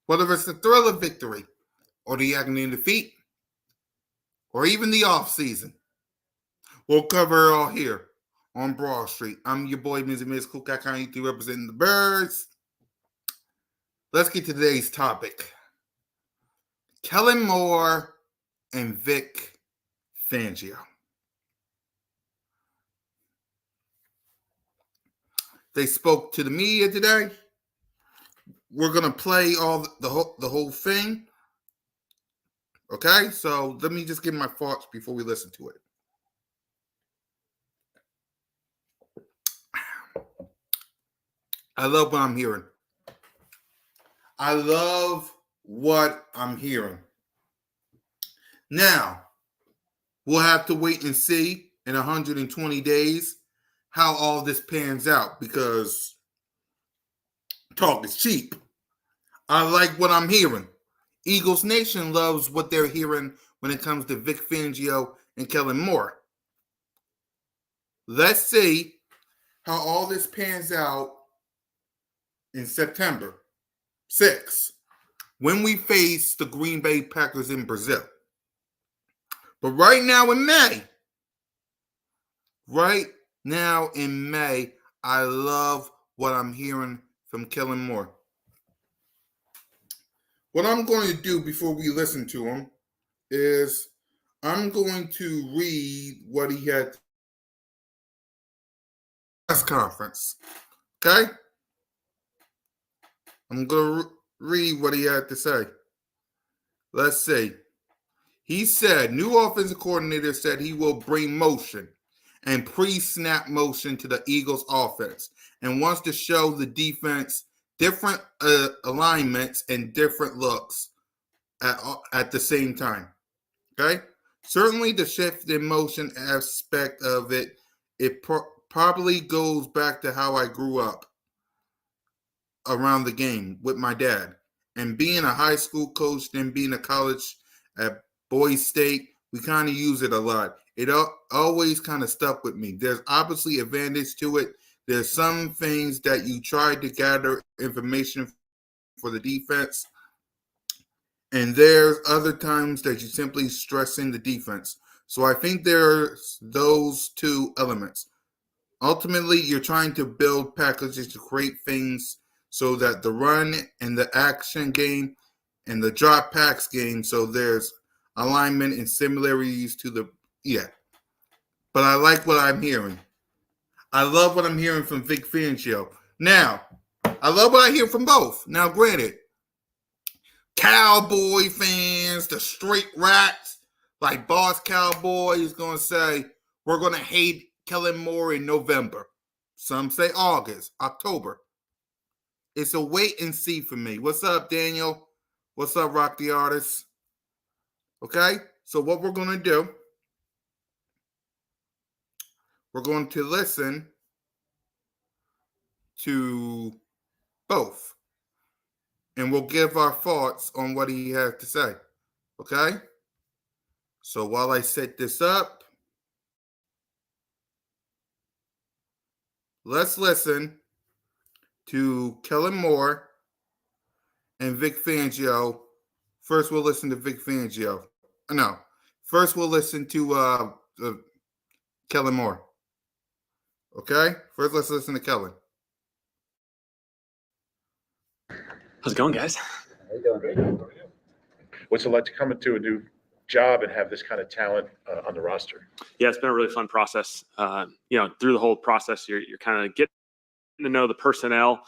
Whether it's the thrill of victory, or the agony of defeat, or even the off season, we'll cover it all here on Broad Street. I'm your boy, Ms. and Ms. Coolcat County, representing the Birds. Let's get to today's topic. Kellen Moore and Vic Fangio. They spoke to the media today. We're gonna play all the whole thing. Okay, so let me just give my thoughts before we listen to it. I love what I'm hearing. I love what I'm hearing. Now, we'll have to wait and see in 120 days how all this pans out, because talk is cheap. I like what I'm hearing. Eagles Nation loves what they're hearing when it comes to Vic Fangio and Kellen Moore. Let's see how all this pans out in September 6th, when we face the Green Bay Packers in Brazil. But right now in May, I love what I'm hearing from Kellen Moore. What I'm going to do before we listen to him is I'm going to read what he had press conference. Okay? I'm going to read what he had to say. Let's see. He said, new offensive coordinator said he will bring motion and pre-snap motion to the Eagles offense and wants to show the defense different alignments and different looks at the same time. Okay? Certainly the shift in motion aspect of it probably goes back to how I grew up around the game with my dad. And being a high school coach and being a college at Boise State, we kind of use it a lot. It always kind of stuck with me. There's obviously advantage to it. There's some things that you try to gather information for the defense, and there's other times that you simply stress in the defense. So I think there's those two elements. Ultimately, you're trying to build packages to create things so that the run and the action game and the drop packs game, so there's alignment and similarities to the, But I like what I'm hearing. I love what I'm hearing from Vic Fangio. Now, I love what I hear from both. Now, granted, Cowboy fans, the straight rats, like Boss Cowboy is going to say, we're going to hate Kellen Moore in November. Some say August, October. It's a wait and see for me. What's up, Daniel? What's up, Rock the Artist? Okay, so what we're going to do, we're going to listen to both, and we'll give our thoughts on what he had to say. Okay? So while I set this up, let's listen to Kellen Moore and Vic Fangio. First, we'll listen to Vic Fangio. No, first we'll listen to Kellen Moore. Okay? First, let's listen to Kellen. How's it going, guys? How you doing? What's it like to come into a new job and have this kind of talent on the roster? Yeah, it's been a really fun process. Through the whole process, you're kind of getting to know the personnel,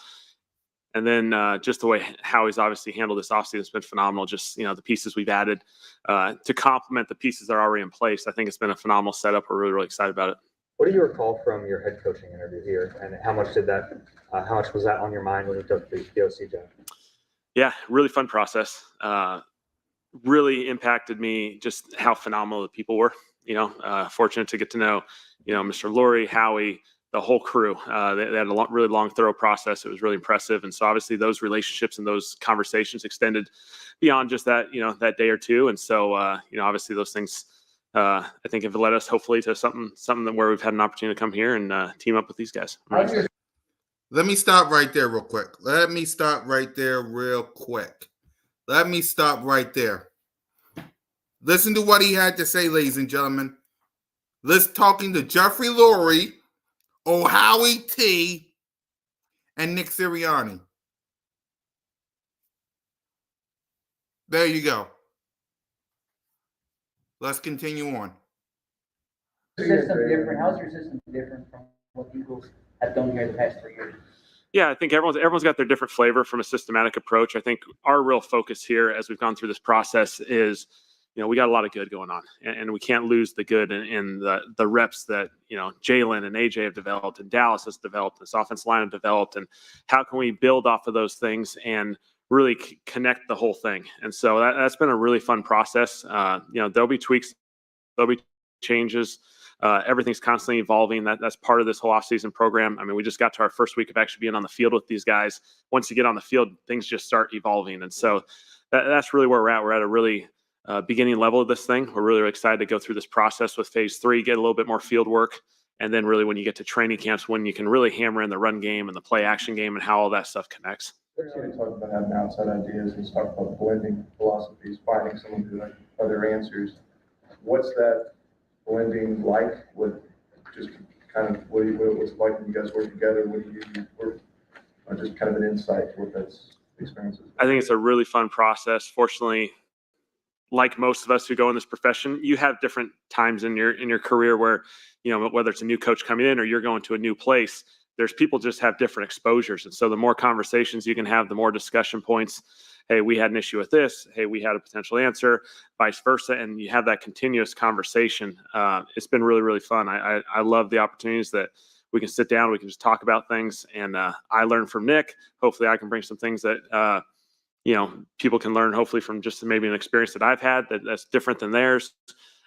and then just the way Howie's obviously handled this offseason has been phenomenal. Just, the pieces we've added to complement the pieces that are already in place. I think it's been a phenomenal setup. We're really, really excited about it. What do you recall from your head coaching interview here, and how much was that on your mind when you took the OC job? Yeah, really fun process. Really impacted me just how phenomenal the people were. Fortunate to get to know, Mr. Lurie, Howie, the whole crew. They had a really long, thorough process. It was really impressive. And so obviously those relationships and those conversations extended beyond just that, that day or two. And so, obviously those things, I think have led us hopefully to something where we've had an opportunity to come here and team up with these guys. Let me stop right there real quick. Let me stop right there. Listen to what he had to say, ladies and gentlemen. Let's talking to Jeffrey Lurie, Howie T, and Nick Sirianni. There you go. Let's continue on. System different? How's your system different from what Eagles have done here the past 3 years? Yeah, I think everyone's got their different flavor from a systematic approach. I think our real focus here, as we've gone through this process, is we got a lot of good going on, and we can't lose the good in the reps that Jalen and AJ have developed, and Dallas has developed, this offensive line have developed, and how can we build off of those things and really connect the whole thing. And so that's been a really fun process. There'll be tweaks, there'll be changes. Everything's constantly evolving. That's part of this whole offseason program. I mean, we just got to our first week of actually being on the field with these guys. Once you get on the field, things just start evolving. And so that's really where we're at. We're at a really beginning level of this thing. We're really excited to go through this process with phase 3, get a little bit more field work. And then really when you get to training camps, when you can really hammer in the run game and the play action game and how all that stuff connects. We're going to talk about having outside ideas. He's talked about blending philosophies, finding someone who has other answers. What's that blending like? With just kind of what was it like when you guys work together? What do you work? Just kind of an insight to what that's experiences. I think it's a really fun process. Fortunately, like most of us who go in this profession, you have different times in your career where, whether it's a new coach coming in or you're going to a new place, there's people just have different exposures. And so the more conversations you can have, the more discussion points. Hey, we had an issue with this. Hey, we had a potential answer, vice versa. And you have that continuous conversation. It's been really, really fun. I love the opportunities that we can sit down, we can just talk about things. And I learn from Nick. Hopefully I can bring some things that, people can learn hopefully from just maybe an experience that I've had that's different than theirs.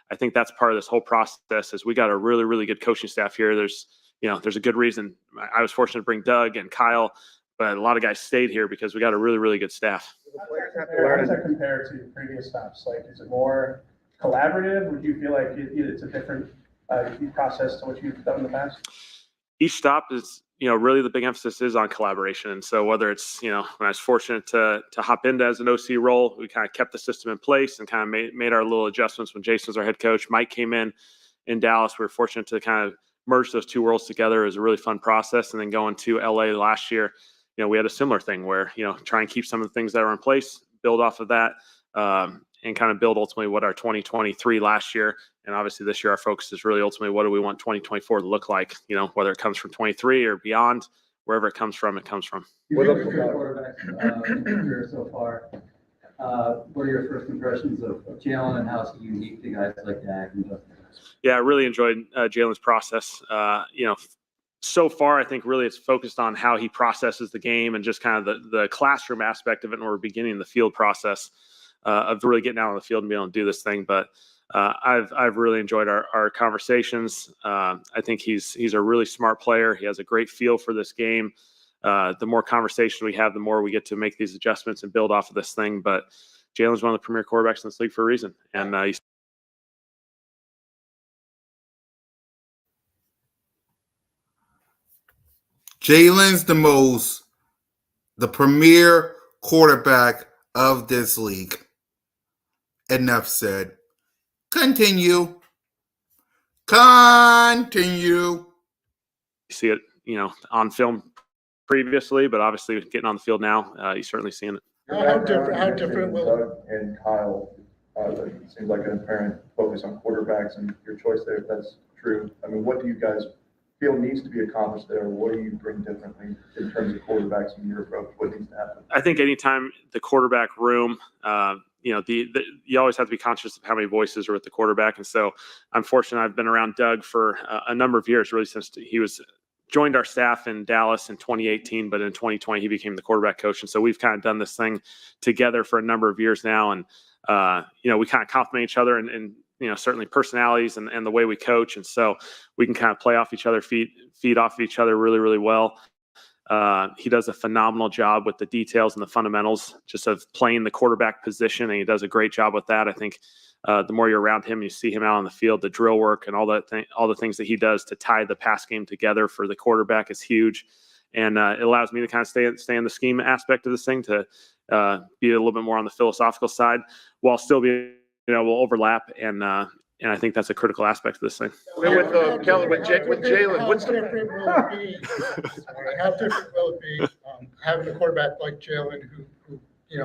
I think that's part of this whole process is we got a really, really good coaching staff here. There's a good reason. I was fortunate to bring Doug and Kyle, but a lot of guys stayed here because we got a really, really good staff. How does that compare to previous stops? Like, is it more collaborative? Would you feel like it's a different process to what you've done in the past? Each stop is, really the big emphasis is on collaboration. And so whether it's, when I was fortunate to hop into as an OC role, we kind of kept the system in place and kind of made our little adjustments when Jason was our head coach. Mike came in Dallas. We were fortunate to kind of merge those two worlds together. It was a really fun process. And then going to LA last year, we had a similar thing where, try and keep some of the things that are in place, build off of that, and kind of build ultimately what our 2023 last year. And obviously this year, our focus is really ultimately what do we want 2024 to look like, whether it comes from 23 or beyond, wherever it comes from, it comes from. You've been with quarterbacks so far. What are your first impressions of Jalen and how it's unique to guys like Dak and Justin? Yeah, I really enjoyed Jalen's process. So far, I think really it's focused on how he processes the game and just kind of the classroom aspect of it. And we're beginning the field process of really getting out on the field and being able to do this thing. But I've really enjoyed our conversations. I think he's a really smart player. He has a great feel for this game. The more conversation we have, the more we get to make these adjustments and build off of this thing. But Jalen's one of the premier quarterbacks in this league for a reason. And he's Jalen's the premier quarterback of this league. Enough said. Continue. see it, on film previously, but obviously getting on the field now, you're certainly seeing it. How different will Doug and Kyle? It seems like an apparent focus on quarterbacks and your choice there, if that's true. I mean, what do you guys feel needs to be accomplished there? What do you bring differently in terms of quarterbacks and your approach? What needs to happen? I think anytime the quarterback room, you always have to be conscious of how many voices are with the quarterback. And so I'm fortunate I've been around Doug for a number of years, really since he joined our staff in Dallas in 2018, but in 2020, he became the quarterback coach. And so we've kind of done this thing together for a number of years now. And, we kind of complement each other and certainly personalities and the way we coach. And so we can kind of play off each other, feed off each other really, really well. He does a phenomenal job with the details and the fundamentals just of playing the quarterback position. And he does a great job with that. I think the more you're around him, you see him out on the field, the drill work and all the things that he does to tie the pass game together for the quarterback is huge. And it allows me to kind of stay in the scheme aspect of this thing to be a little bit more on the philosophical side, while still being, will overlap. And I think that's a critical aspect of this thing. With Kellen, with Jalen, what's the different will it be? How different will it be having a quarterback like Jalen who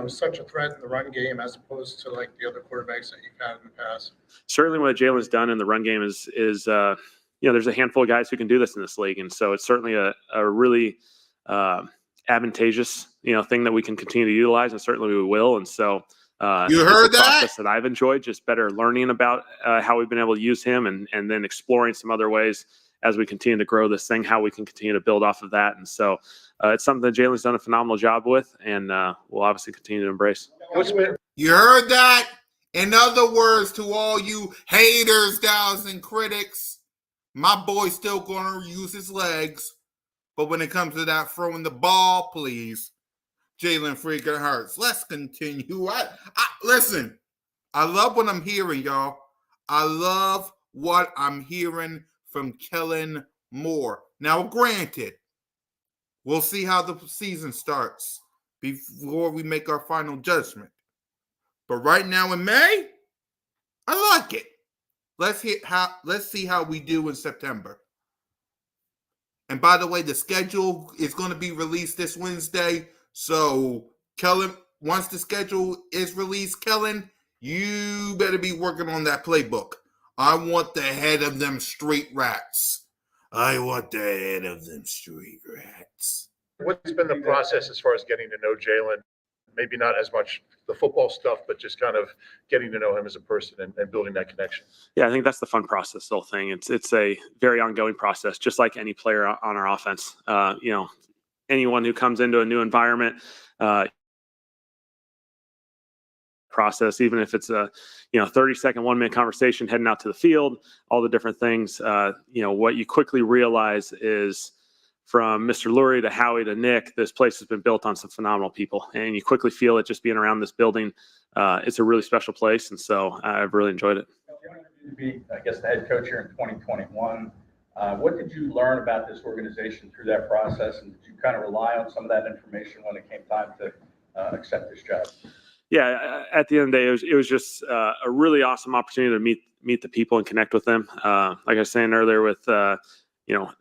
is such a threat in the run game as opposed to like the other quarterbacks that you've had in the past? Certainly, what Jalen's done in the run game is there's a handful of guys who can do this in this league, and so it's certainly a really advantageous thing that we can continue to utilize, and certainly we will. And so You heard it's a that? process that I've enjoyed, just better learning about how we've been able to use him, and then exploring some other ways as we continue to grow this thing, how we can continue to build off of that. And so it's something that Jalen's done a phenomenal job with, and we'll obviously continue to embrace. You heard that? In other words, to all you haters, doubts, and critics, my boy's still going to use his legs. But when it comes to that throwing the ball, please, Jalen freaking Hurts. Let's continue. Listen, I love what I'm hearing, y'all. I love what I'm hearing from Kellen Moore. Now, granted, we'll see how the season starts before we make our final judgment. But right now in May, I like it. Let's see how we do in September. And by the way, the schedule is going to be released this Wednesday. So, Kellen, once the schedule is released, Kellen, you better be working on that playbook. I want the head of them street rats. I want the head of them street rats. What's been the process as far as getting to know Jalen? Maybe not as much the football stuff, but just kind of getting to know him as a person and building that connection. Yeah, I think that's the fun process, the whole thing. It's a very ongoing process, just like any player on our offense. Anyone who comes into a new environment, process, even if it's a 30-second 1-minute conversation heading out to the field, all the different things, what you quickly realize is, from Mr. Lurie to Howie to Nick, this place has been built on some phenomenal people, and you quickly feel it just being around this building. It's a really special place, and so I've really enjoyed it. To be, I guess, the head coach here in 2021, what did you learn about this organization through that process, and did you kind of rely on some of that information when it came time to accept this job? Yeah, at the end of the day, it was just a really awesome opportunity to meet the people and connect with them. Like I was saying earlier, with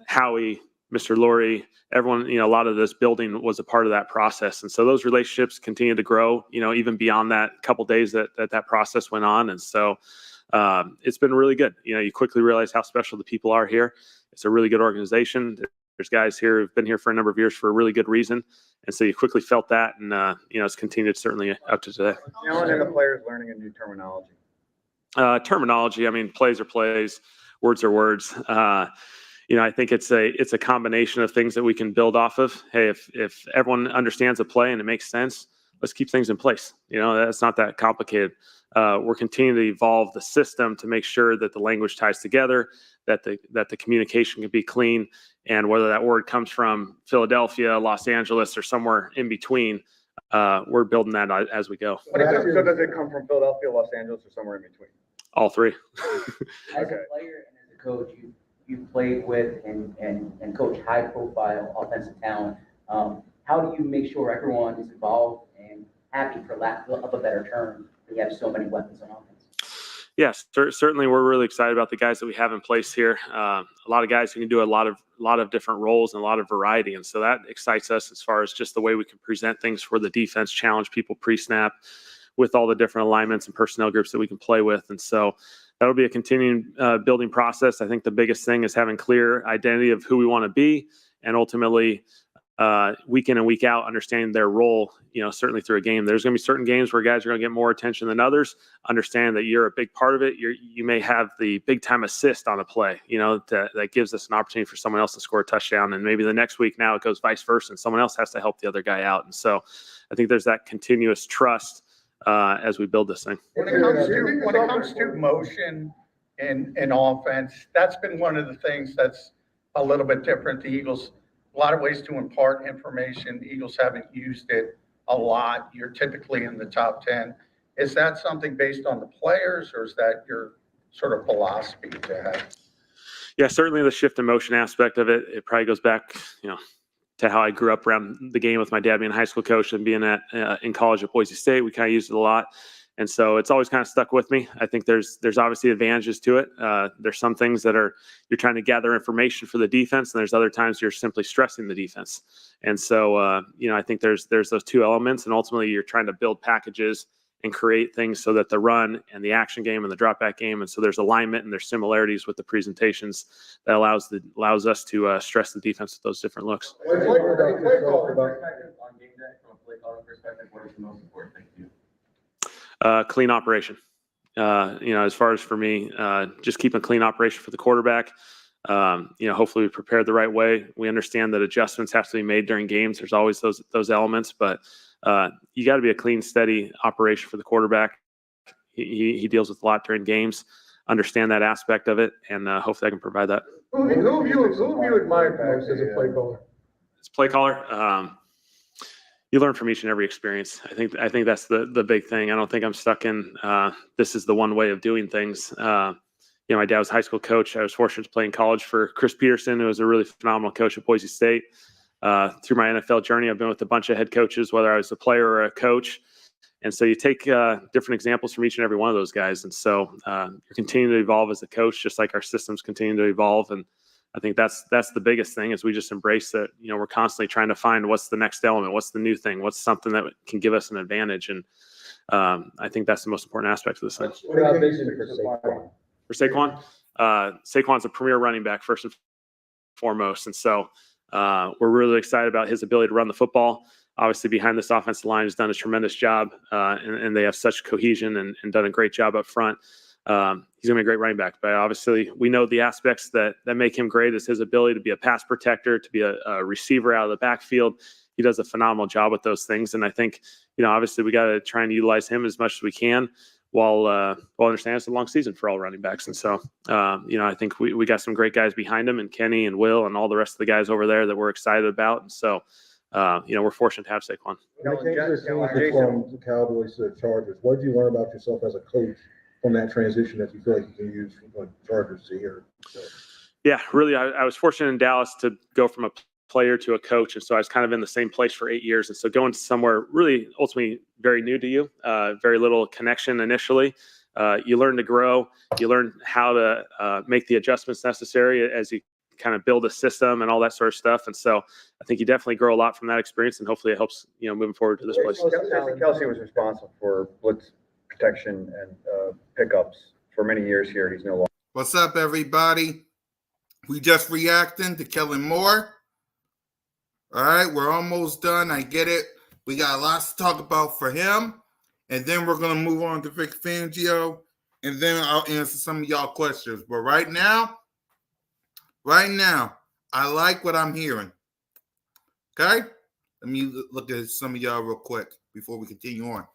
Howie, Mr. Lurie, everyone, a lot of this building was a part of that process. And so those relationships continue to grow, even beyond that couple days that process went on. And so it's been really good. You quickly realize how special the people are here. It's a really good organization. There's guys here who've been here for a number of years for a really good reason. And so you quickly felt that, and, it's continued certainly up to today. Kellen and the players learning a new terminology. Terminology, plays are plays, words are words. I think it's a combination of things that we can build off of. Hey, if everyone understands a play and it makes sense, let's keep things in place. That's not that complicated. We're continuing to evolve the system to make sure that the language ties together, that the communication can be clean, and whether that word comes from Philadelphia, Los Angeles, or somewhere in between, we're building that as we go. So does it come from Philadelphia, Los Angeles, or somewhere in between? All three. As a player and as a coach, you played with and coach high-profile offensive talent. How do you make sure everyone is involved and happy, for lack of a better term, when you have so many weapons on offense? Yes, certainly we're really excited about the guys that we have in place here. A lot of guys who can do a lot of different roles and a lot of variety. And so that excites us as far as just the way we can present things for the defense, challenge people pre-snap with all the different alignments and personnel groups that we can play with. And so that'll be a continuing building process. I think the biggest thing is having clear identity of who we want to be, and ultimately week in and week out, understanding their role, certainly through a game. There's going to be certain games where guys are going to get more attention than others. Understand that you're a big part of it. You may have the big time assist on a play, that gives us an opportunity for someone else to score a touchdown. And maybe the next week now it goes vice versa, and someone else has to help the other guy out. And so I think there's that continuous trust as we build this thing. When it comes to motion and offense, that's been one of the things that's a little bit different. The Eagles, a lot of ways to impart information. The Eagles haven't used it a lot. You're typically in the top 10. Is that something based on the players, or is that your sort of philosophy to have? Yeah, certainly the shift in motion aspect of it. It probably goes back, to how I grew up around the game with my dad being a high school coach and being in college at Boise State. We kind of used it a lot. And so it's always kind of stuck with me. I think there's obviously advantages to it. There's some things that you're trying to gather information for the defense, and there's other times you're simply stressing the defense. And so, I think there's those two elements, and ultimately you're trying to build packages and create things so that the run and the action game and the drop back game, and so there's alignment and there's similarities with the presentations that allows us to stress the defense with those different looks. On game day, from a play calling perspective, what is the most important thing to you? Clean operation. As far as for me, just keeping clean operation for the quarterback. Hopefully we prepared the right way. We understand that adjustments have to be made during games. There's always those elements, but you got to be a clean, steady operation for the quarterback. He deals with a lot during games. Understand that aspect of it, and hopefully I can provide that. Who have you admired most as a play caller? As a play caller, you learn from each and every experience. I think that's the big thing. I don't think I'm stuck in this is the one way of doing things. My dad was a high school coach. I was fortunate to play in college for Chris Peterson, who was a really phenomenal coach at Boise State. Through my NFL journey, I've been with a bunch of head coaches, whether I was a player or a coach. And so you take different examples from each and every one of those guys. And so you're continuing to evolve as a coach, just like our systems continue to evolve. And I think that's the biggest thing is we just embrace that, we're constantly trying to find what's the next element, what's the new thing, what's something that can give us an advantage. And I think that's the most important aspect of this thing. What about vision for Saquon? For Saquon, Saquon's a premier running back first and foremost. And so we're really excited about his ability to run the football. Obviously behind this offensive line has done a tremendous job and they have such cohesion and done a great job up front. He's going to be a great running back, but obviously we know the aspects that make him great is his ability to be a pass protector, to be a receiver out of the backfield. He does a phenomenal job with those things. And I think, obviously we got to try and utilize him as much as we can while understanding it's a long season for all running backs. And so, I think we got some great guys behind him and Kenny and Will and all the rest of the guys over there that we're excited about. And so, we're fortunate to have Saquon. When it came to the season from the Cowboys to the Chargers, what did you learn about yourself as a coach from that transition that you feel like you can use from the Chargers to here? So. Yeah, really, I was fortunate in Dallas to go from a player to a coach. And so I was kind of in the same place for 8 years. And so going somewhere really ultimately very new to you, very little connection initially. You learn to grow. You learn how to make the adjustments necessary as you kind of build a system and all that sort of stuff. And so I think you definitely grow a lot from that experience, and hopefully it helps, moving forward to this place. Kelsey was responsible for blitz protection and pickups for many years here. He's no longer. What's up, everybody? We just reacting to Kellen Moore. All right, we're almost done. I get it. We got lots to talk about for him. And then we're going to move on to Vic Fangio. And then I'll answer some of y'all questions. But right now, I like what I'm hearing. Okay? Let me look at some of y'all real quick before we continue on.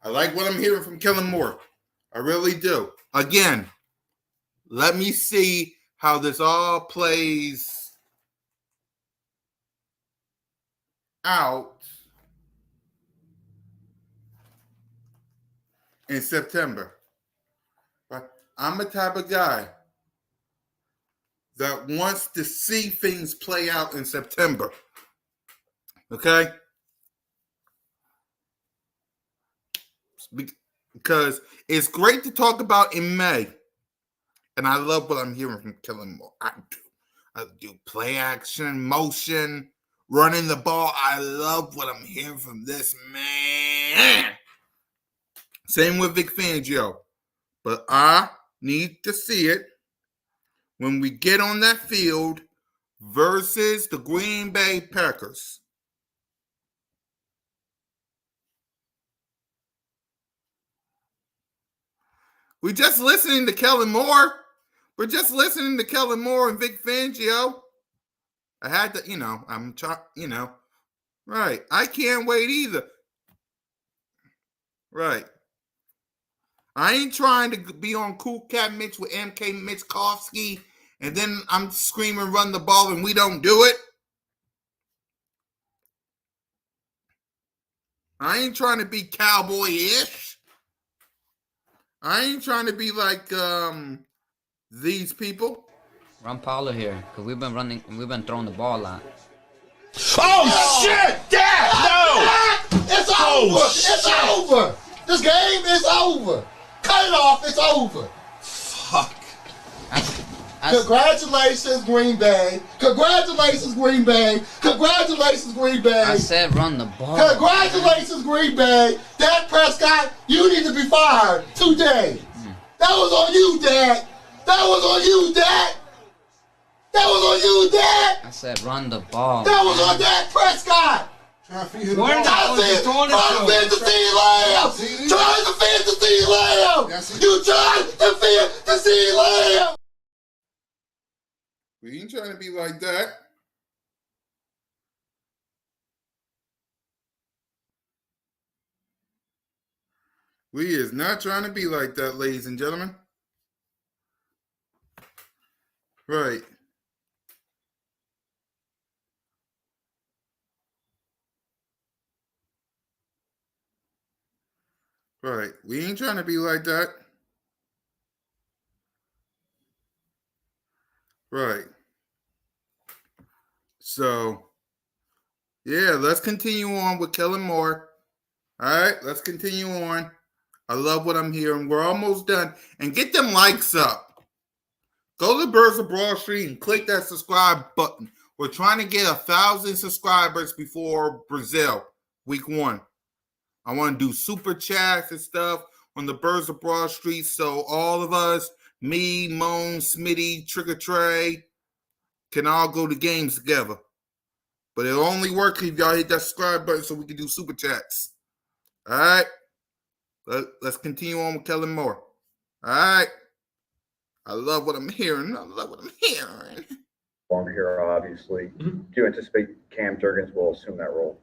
I like what I'm hearing from Kellen Moore. I really do. Again, let me see how this all plays out in September. But I'm the type of guy that wants to see things play out in September. Okay? Because it's great to talk about in May. And I love what I'm hearing from Kellen Moore. I do play action, motion, running the ball. I love what I'm hearing from this man. Same with Vic Fangio. But I need to see it when we get on that field versus the Green Bay Packers. We're just listening to Kellen Moore. We're just listening to Kellen Moore and Vic Fangio. I had to, I'm trying, right. I can't wait either. Right. I ain't trying to be on Cool Cat Mitch with MK Mitchkowski, and then I'm screaming, run the ball, and we don't do it. I ain't trying to be cowboy-ish. I ain't trying to be like these people. Run Paulo here, because we've been throwing the ball a lot. Oh, shit! Dad! No! It's over! It's over! This game is over! Cut it off! It's over! Fuck. Congratulations, Green Bay! Congratulations, Green Bay! Congratulations, Green Bay! I said run the ball. Congratulations, Green Bay! Dak Prescott, you need to be fired today! That was on you, Dak! That was on you, Dak! That was on you, Dak! I said run the ball. That was on Dak Prescott! Trying to defend the CeeDee Lamb! Trying to defend the CeeDee Lamb! You trying to defend the CeeDee Lamb! We ain't trying to be like that. We is not trying to be like that, ladies and gentlemen. Right. Right. We ain't trying to be like that. Right. So, yeah, let's continue on with Kellen Moore. All right, let's continue on. I love what I'm hearing. We're almost done. And get them likes up. Go to Birds of Broad Street and click that subscribe button. We're trying to get 1,000 subscribers before Brazil, week 1. I want to do super chats and stuff on the Birds of Broad Street. So all of us, me, Moan, Smitty, Trigger Trey, can all go to games together. But it'll only work if y'all hit that subscribe button so we can do super chats. All right? Let's continue on with Kellen Moore. All right? I love what I'm hearing. I love what I'm hearing. Longer here, obviously. Do you anticipate Cam Jurgens will assume that role?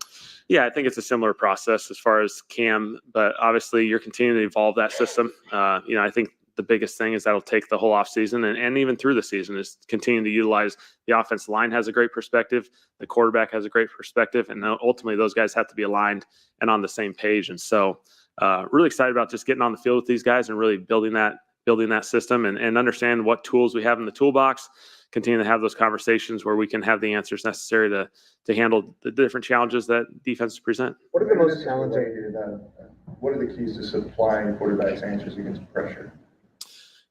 Yeah, I think it's a similar process as far as Cam, but obviously you're continuing to evolve that system. I think the biggest thing is that'll take the whole offseason and even through the season is continuing to utilize the offensive line has a great perspective, the quarterback has a great perspective, and ultimately those guys have to be aligned and on the same page. And so really excited about just getting on the field with these guys and really building that system and understand what tools we have in the toolbox, continue to have those conversations where we can have the answers necessary to handle the different challenges that defenses present. What are the most challenging? What are the keys to supplying quarterbacks answers against pressure?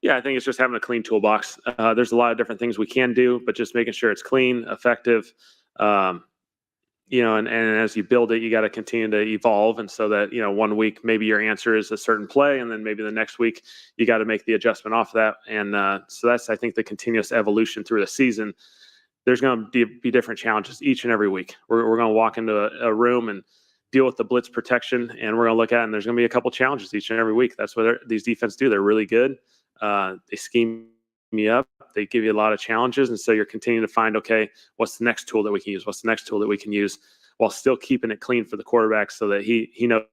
Yeah, I think it's just having a clean toolbox. There's a lot of different things we can do, but just making sure it's clean, effective, and as you build it, you got to continue to evolve. And so that, 1 week, maybe your answer is a certain play. And then maybe the next week you got to make the adjustment off of that. And so that's, I think, the continuous evolution through the season. There's going to be different challenges each and every week. We're going to walk into a room and deal with the blitz protection. And we're going to look at it, and there's going to be a couple challenges each and every week. That's what these defenses do. They're really good. They scheme me up. They give you a lot of challenges. And so you're continuing to find, okay, what's the next tool that we can use? What's the next tool that we can use while still keeping it clean for the quarterback so that he knows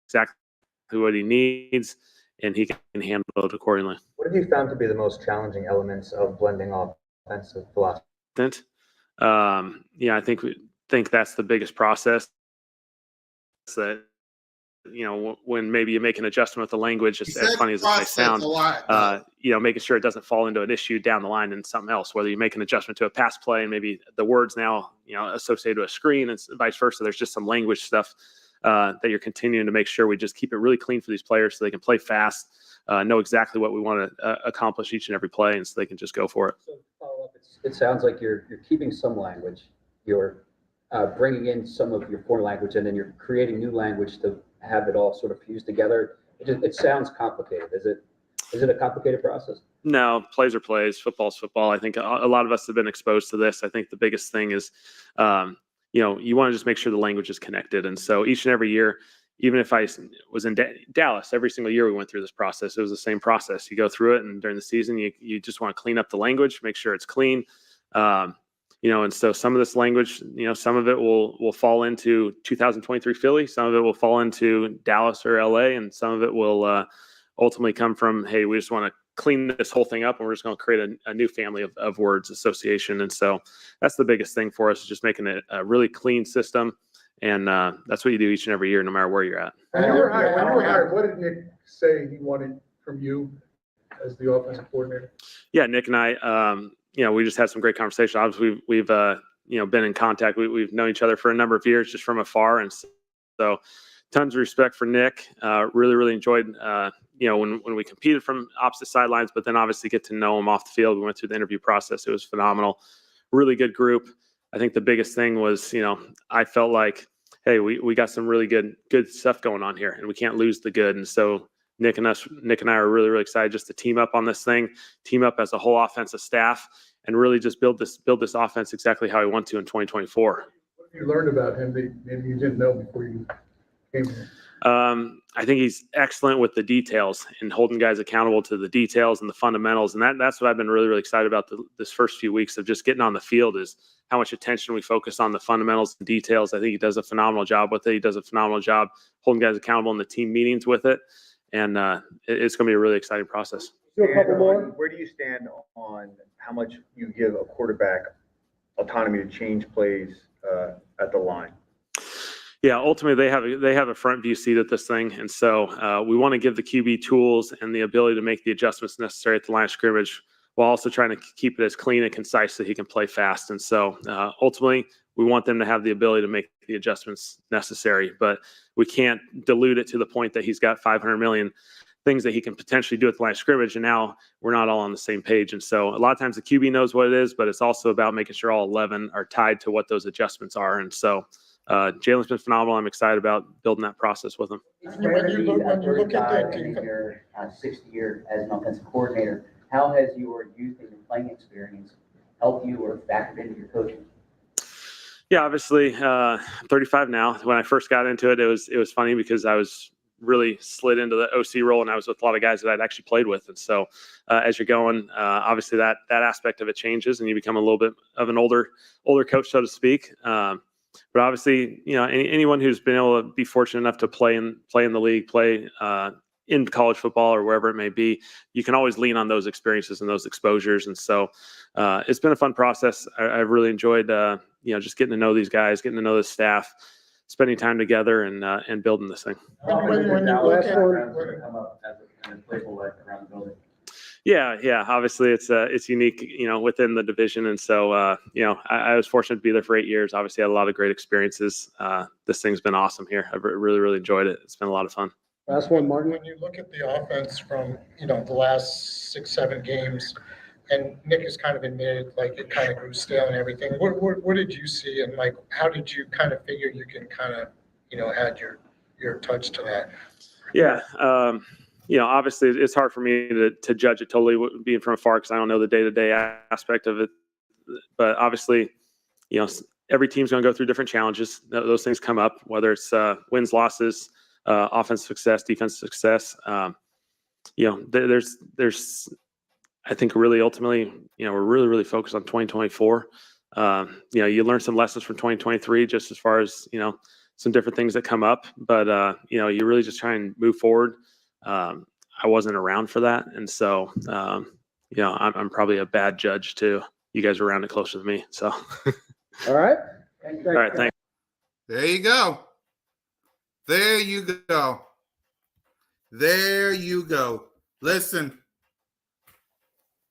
exactly what he needs and he can handle it accordingly. What have you found to be the most challenging elements of blending offensive philosophy? I think that's the biggest process that, when maybe you make an adjustment with the language, as funny as it may sound, making sure it doesn't fall into an issue down the line and something else, whether you make an adjustment to a pass play and maybe the words now, associated with a screen and vice versa. There's just some language stuff that you're continuing to make sure we just keep it really clean for these players so they can play fast, know exactly what we want to accomplish each and every play, and so they can just go for it. So to follow up, it sounds like you're keeping some language, you're bringing in some of your foreign language, and then you're creating new language to have it all sort of fused together. It sounds complicated. Is it a complicated process? No, plays are plays. Football's football. I think a lot of us have been exposed to this. I think the biggest thing is, you want to just make sure the language is connected. And so each and every year, even if I was in Dallas, every single year we went through this process. It was the same process. You go through it, and during the season, you just want to clean up the language, make sure it's clean. And so some of this language, some of it will fall into 2023 Philly, some of it will fall into Dallas or LA, and some of it will ultimately come from, hey, we just want to clean this whole thing up and we're just going to create a new family of words association. And so that's the biggest thing for us, is just making it a really clean system. And that's what you do each and every year, no matter where you're at. When you were hired, what did Nick say he wanted from you as the offensive coordinator? Yeah, Nick and I, we just had some great conversation. Obviously, we've been in contact. We've known each other for a number of years, just from afar, and so tons of respect for Nick. Really, really enjoyed when we competed from opposite sidelines, but then obviously get to know him off the field. We went through the interview process. It was phenomenal. Really good group. I think the biggest thing was, I felt like, hey, we got some really good stuff going on here, and we can't lose the good. And so Nick and I are really, really excited just to team up on this thing, team up as a whole offensive staff, and really just build this offense exactly how we want to in 2024. What have you learned about him that maybe you didn't know before you came here? I think he's excellent with the details and holding guys accountable to the details and the fundamentals. And that's what I've been really, really excited about this first few weeks of just getting on the field, is how much attention we focus on the fundamentals and details. I think he does a phenomenal job with it. He does a phenomenal job holding guys accountable in the team meetings with it. And it's going to be a really exciting process. Where do you stand on how much you give a quarterback autonomy to change plays at the line? Yeah, ultimately they have a front view seat at this thing, and so we want to give the QB tools and the ability to make the adjustments necessary at the line of scrimmage, while also trying to keep it as clean and concise so he can play fast. And so ultimately, we want them to have the ability to make the adjustments necessary, but we can't dilute it to the point that he's got 500 million things that he can potentially do at the line of scrimmage, and now we're not all on the same page. And so a lot of times the QB knows what it is, but it's also about making sure all 11 are tied to what those adjustments are. And so Jalen's been phenomenal. I'm excited about building that process with him. When you look at your sixth year as an offensive coordinator, how has your youth and your playing experience helped you or factored into your coaching? Yeah, obviously, 35 now. When I first got into it, it was funny because I was really slid into the OC role, and I was with a lot of guys that I'd actually played with. And so as you're going, obviously that aspect of it changes, and you become a little bit of an older coach, so to speak. But obviously, anyone who's been able to be fortunate enough to play in the league, play in college football or wherever it may be, you can always lean on those experiences and those exposures. And so it's been a fun process. I've really enjoyed, just getting to know these guys, getting to know the staff, spending time together, and building this thing. When you look at come up as a kind of playful life around the building. Yeah. Obviously, it's unique, within the division, and so I was fortunate to be there for 8 years. Obviously, I had a lot of great experiences. This thing's been awesome here. I've really, really enjoyed it. It's been a lot of fun. last one, Martin. When you look at the offense from the last 6-7 games, and Nick has kind of admitted like it kind of grew stale and everything. What did you see, and like how did you kind of figure you can kind of add your touch to that? Yeah. Obviously it's hard for me to judge it totally being from afar because I don't know the day-to-day aspect of it. But obviously, every team's going to go through different challenges. Those things come up, whether it's wins, losses, offensive success, defensive success. There's, I think, really ultimately, we're really, really focused on 2024. You learn some lessons from 2023 just as far as, some different things that come up. But, you really just try and move forward. I wasn't around for that. And so, I'm probably a bad judge too. You guys were around it closer than me. So. All right. All right. Thanks. There you go. There you go. There you go. Listen,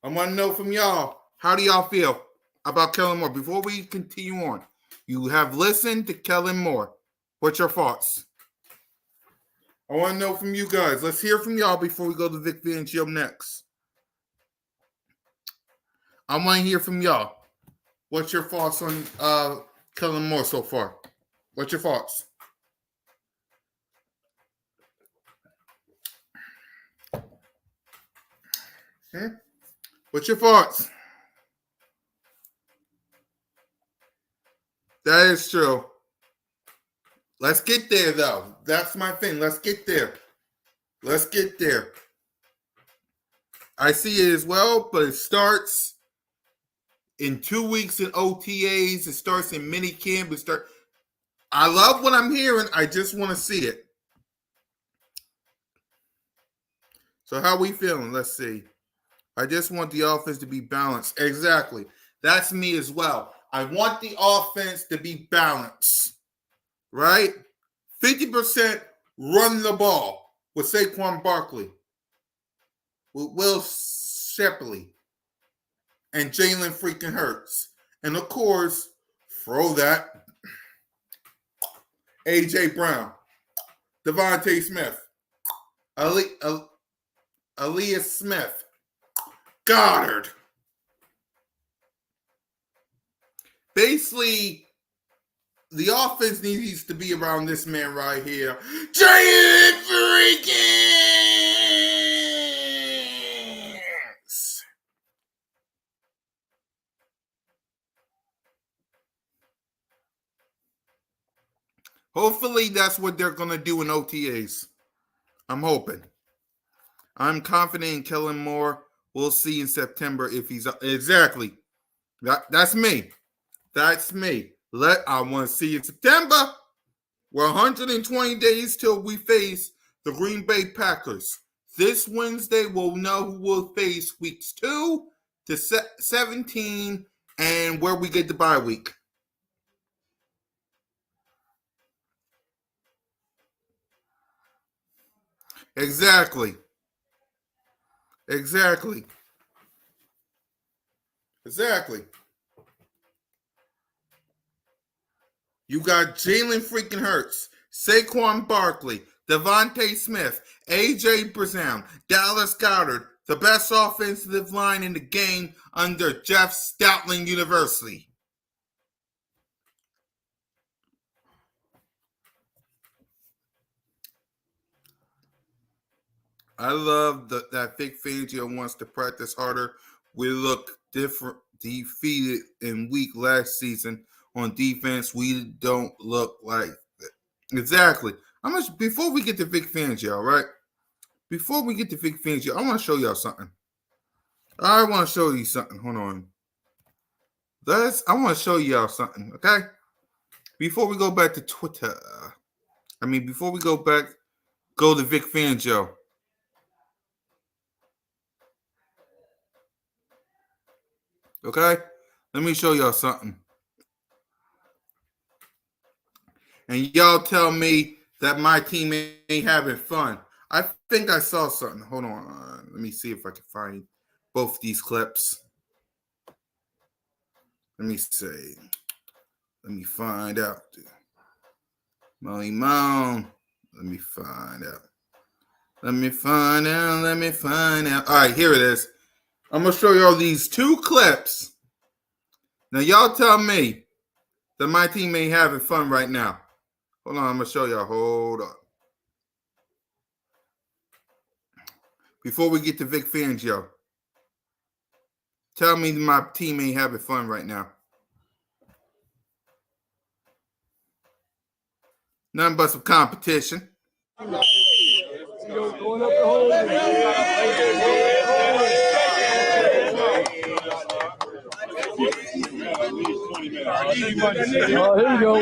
I want to know from y'all, how do y'all feel about Kellen Moore? Before we continue on, you have listened to Kellen Moore. What's your thoughts? I want to know from you guys. Let's hear from y'all before we go to Vic Fangio next. I want to hear from y'all. What's your thoughts on Kellen Moore so far? What's your thoughts? What's your thoughts? That is true. Let's get there, though. That's my thing. Let's get there. Let's get there. I see it as well, but it starts in 2 weeks in OTAs. It starts in mini camp. I love what I'm hearing. I just want to see it. So how we feeling? Let's see. I just want the offense to be balanced. Exactly. That's me as well. I want the offense to be balanced. Right? 50% run the ball with Saquon Barkley. With Will Shepley. and Jalen freaking Hurts. And of course, throw that A.J. Brown, Devontae Smith, Aaliyah Smith, Goddard. Basically, the offense needs to be around this man right here. Jalen freaking. Hopefully, that's what they're going to do in OTAs. I'm hoping. I'm confident in Kellen Moore. We'll see in September if he's exactly. That's me. That's me. I want to see in September. We're 120 days till we face the Green Bay Packers. This Wednesday, we'll know who we'll face weeks 2 to 17 and where we get the bye week. Exactly. You got Jalen freaking Hurts, Saquon Barkley, Devontae Smith, A.J. Brown, Dallas Goedert, the best offensive line in the game under Jeff Stoutland University. I love that Vic Fangio wants to practice harder. We look defeated in week last season on defense. We don't look like that. Exactly. Before we get to Vic Fangio, right? Before we get to Vic Fangio, I want to show y'all something. I want to show you something. Hold on. I want to show y'all something, okay? Before we go back to Twitter. Before we go to Vic Fangio. Okay? Let me show y'all something. And y'all tell me that my team ain't having fun. I think I saw something. Hold on. Let me see if I can find both these clips. Let me see. Let me find out. Molly Moan. Let me find out. All right, here it is. I'm going to show y'all these 2 clips. Now, y'all tell me that my team ain't having fun right now. Hold on, I'm going to show y'all. Hold on. Before we get to Vic Fangio, tell me my team ain't having fun right now. Nothing but some competition. Oh, here we go.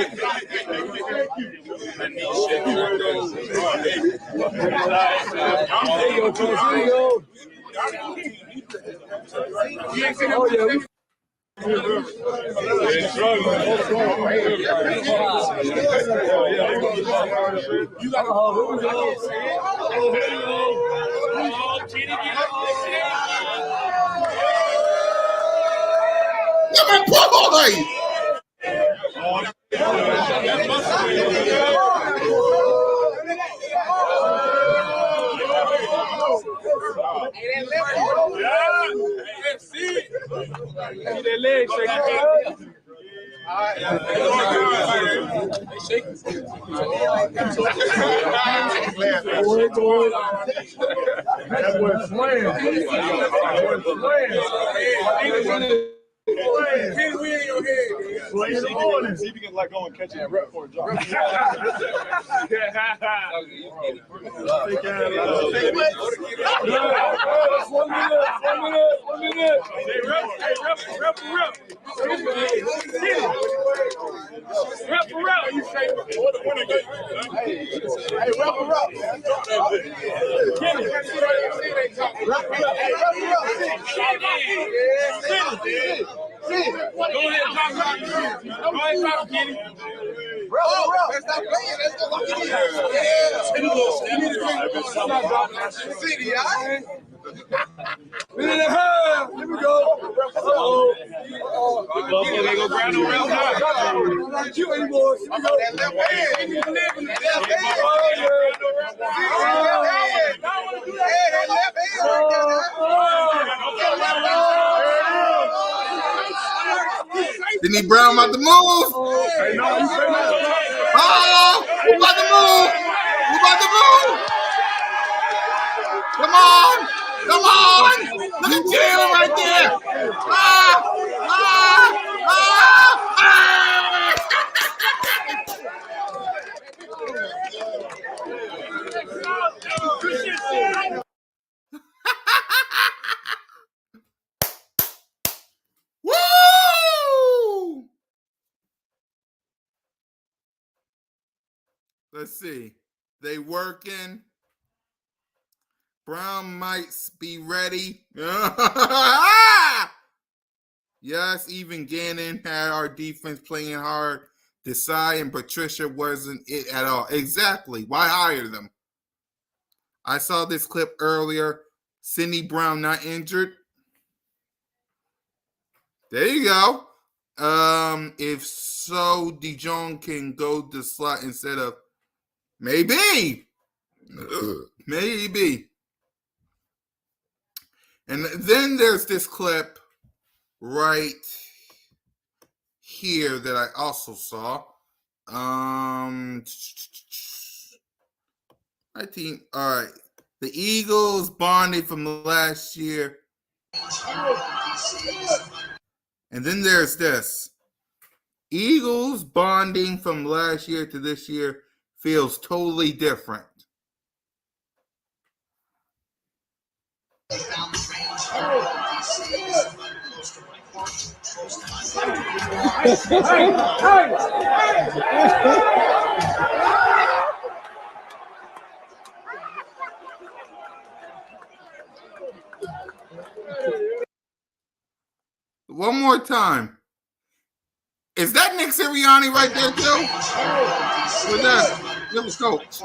See if you can like go and catch it rep for a job. One minute. Hey, rep. You say what the winner get? Hey, rep. Kenny. Go ahead, talk, Kenny. Let's not play it. Let's go lock it in. Yeah. City, all right? Minute and a half. Here we go. Uh-oh. They go grab no round now. Not you anymore. Here we go. That left hand. You live in the left hand. That left hand. Sidney Brown about to move. Oh, who about to move? Who about to move? Come on. Come on. Look at Jalen right there. Woo! Let's see. They working. Brown might be ready. Yes, even Gannon had our defense playing hard. Desai and Patricia wasn't it at all. Exactly. Why hire them? I saw this clip earlier. Sidney Brown not injured. There you go. If so, Dijon can go to slot instead of maybe. Maybe. And then there's this clip right here that I also saw. I think, all right. The Eagles bonded from last year. And then there's this. Eagles bonding from last year to this year feels totally different. One more time. Is that Nick Sirianni right there, too? What's that? Little coach.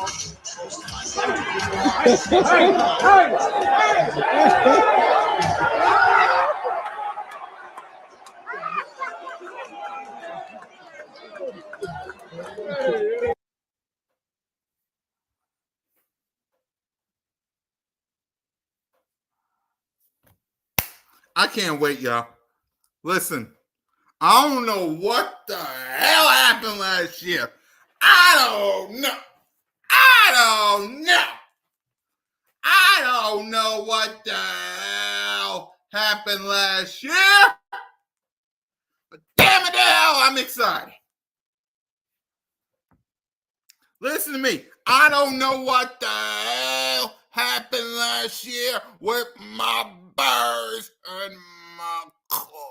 I can't wait, y'all. Listen, I don't know what the hell happened last year. I don't know. I don't know what the hell happened last year. But damn it, the hell, I'm excited. Listen to me. I don't know what the hell happened last year with my Bears and my quarterback.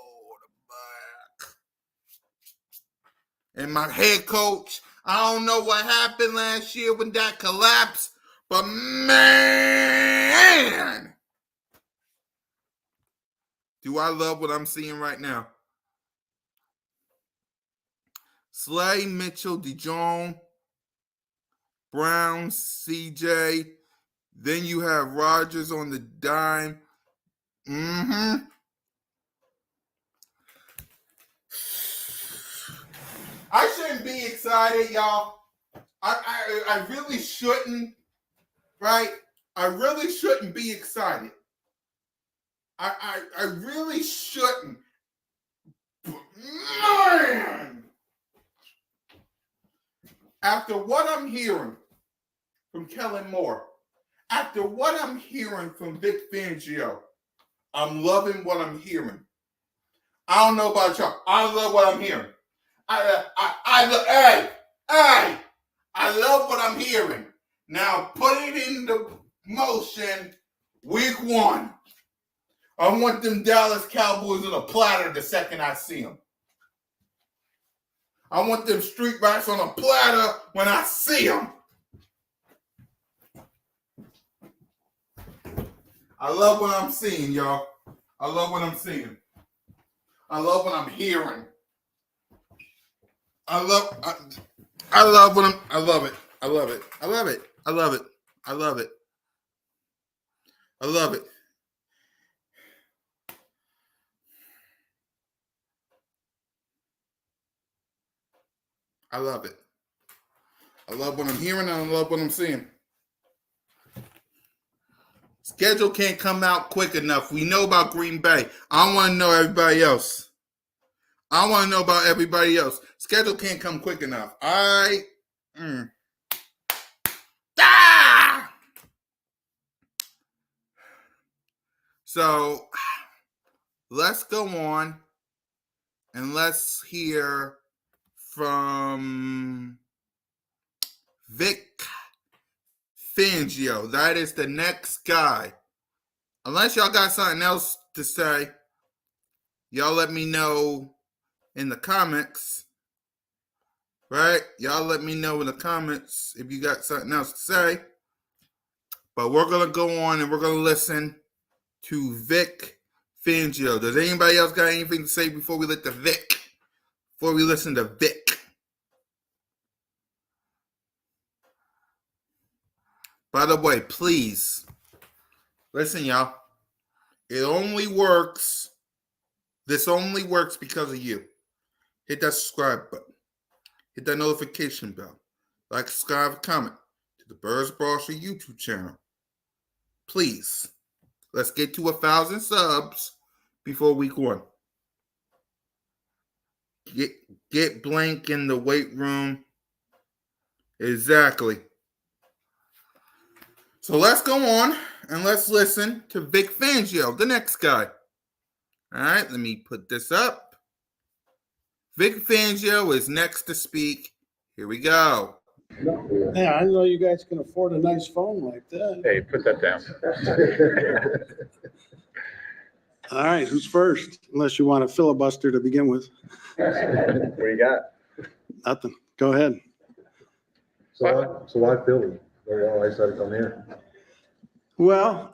And my head coach. I don't know what happened last year when that collapsed, but man, do I love what I'm seeing right now. Slay, Mitchell, Dijon, Brown, CJ. Then you have Rodgers on the dime. I shouldn't be excited, y'all. I really shouldn't, right? I really shouldn't be excited. I really shouldn't. But man! After what I'm hearing from Kellen Moore, after what I'm hearing from Vic Fangio, I'm loving what I'm hearing. I don't know about y'all. I love what I'm hearing. I love what I'm hearing. Now put it into motion week 1. I want them Dallas Cowboys on a platter the second I see them. I want them street rats on a platter when I see them. I love what I'm seeing, y'all. I love what I'm seeing. I love what I'm hearing. I love when I love it. I love it. I love it. I love it. I love it. I love it. I love it. I love what I'm hearing and I love what I'm seeing. Schedule can't come out quick enough. We know about Green Bay. I want to know everybody else. I want to know about everybody else. Schedule can't come quick enough. So let's go on and let's hear from Vic Fangio. That is the next guy. Unless y'all got something else to say, y'all let me know in the comments. Right? Y'all let me know in the comments if you got something else to say. But we're going to go on and we're going to listen to Vic Fangio. Does anybody else got anything to say before we listen to Vic? By the way, please, listen, y'all. This only works because of you. Hit that subscribe button. Hit that notification bell. Like, subscribe, comment to the Birds Brosser YouTube channel. Please, let's get to 1,000 subs before week 1. Get Blank in the weight room. Exactly. So let's go on and let's listen to Vic Fangio, the next guy. All right, let me put this up. Vic Fangio is next to speak. Here we go. Yeah, I didn't know you guys can afford a nice phone like that. Hey, put that down. All right, who's first? Unless you want a filibuster to begin with. What do you got? Nothing. Go ahead. So why Philly? Why decided to come here? Well,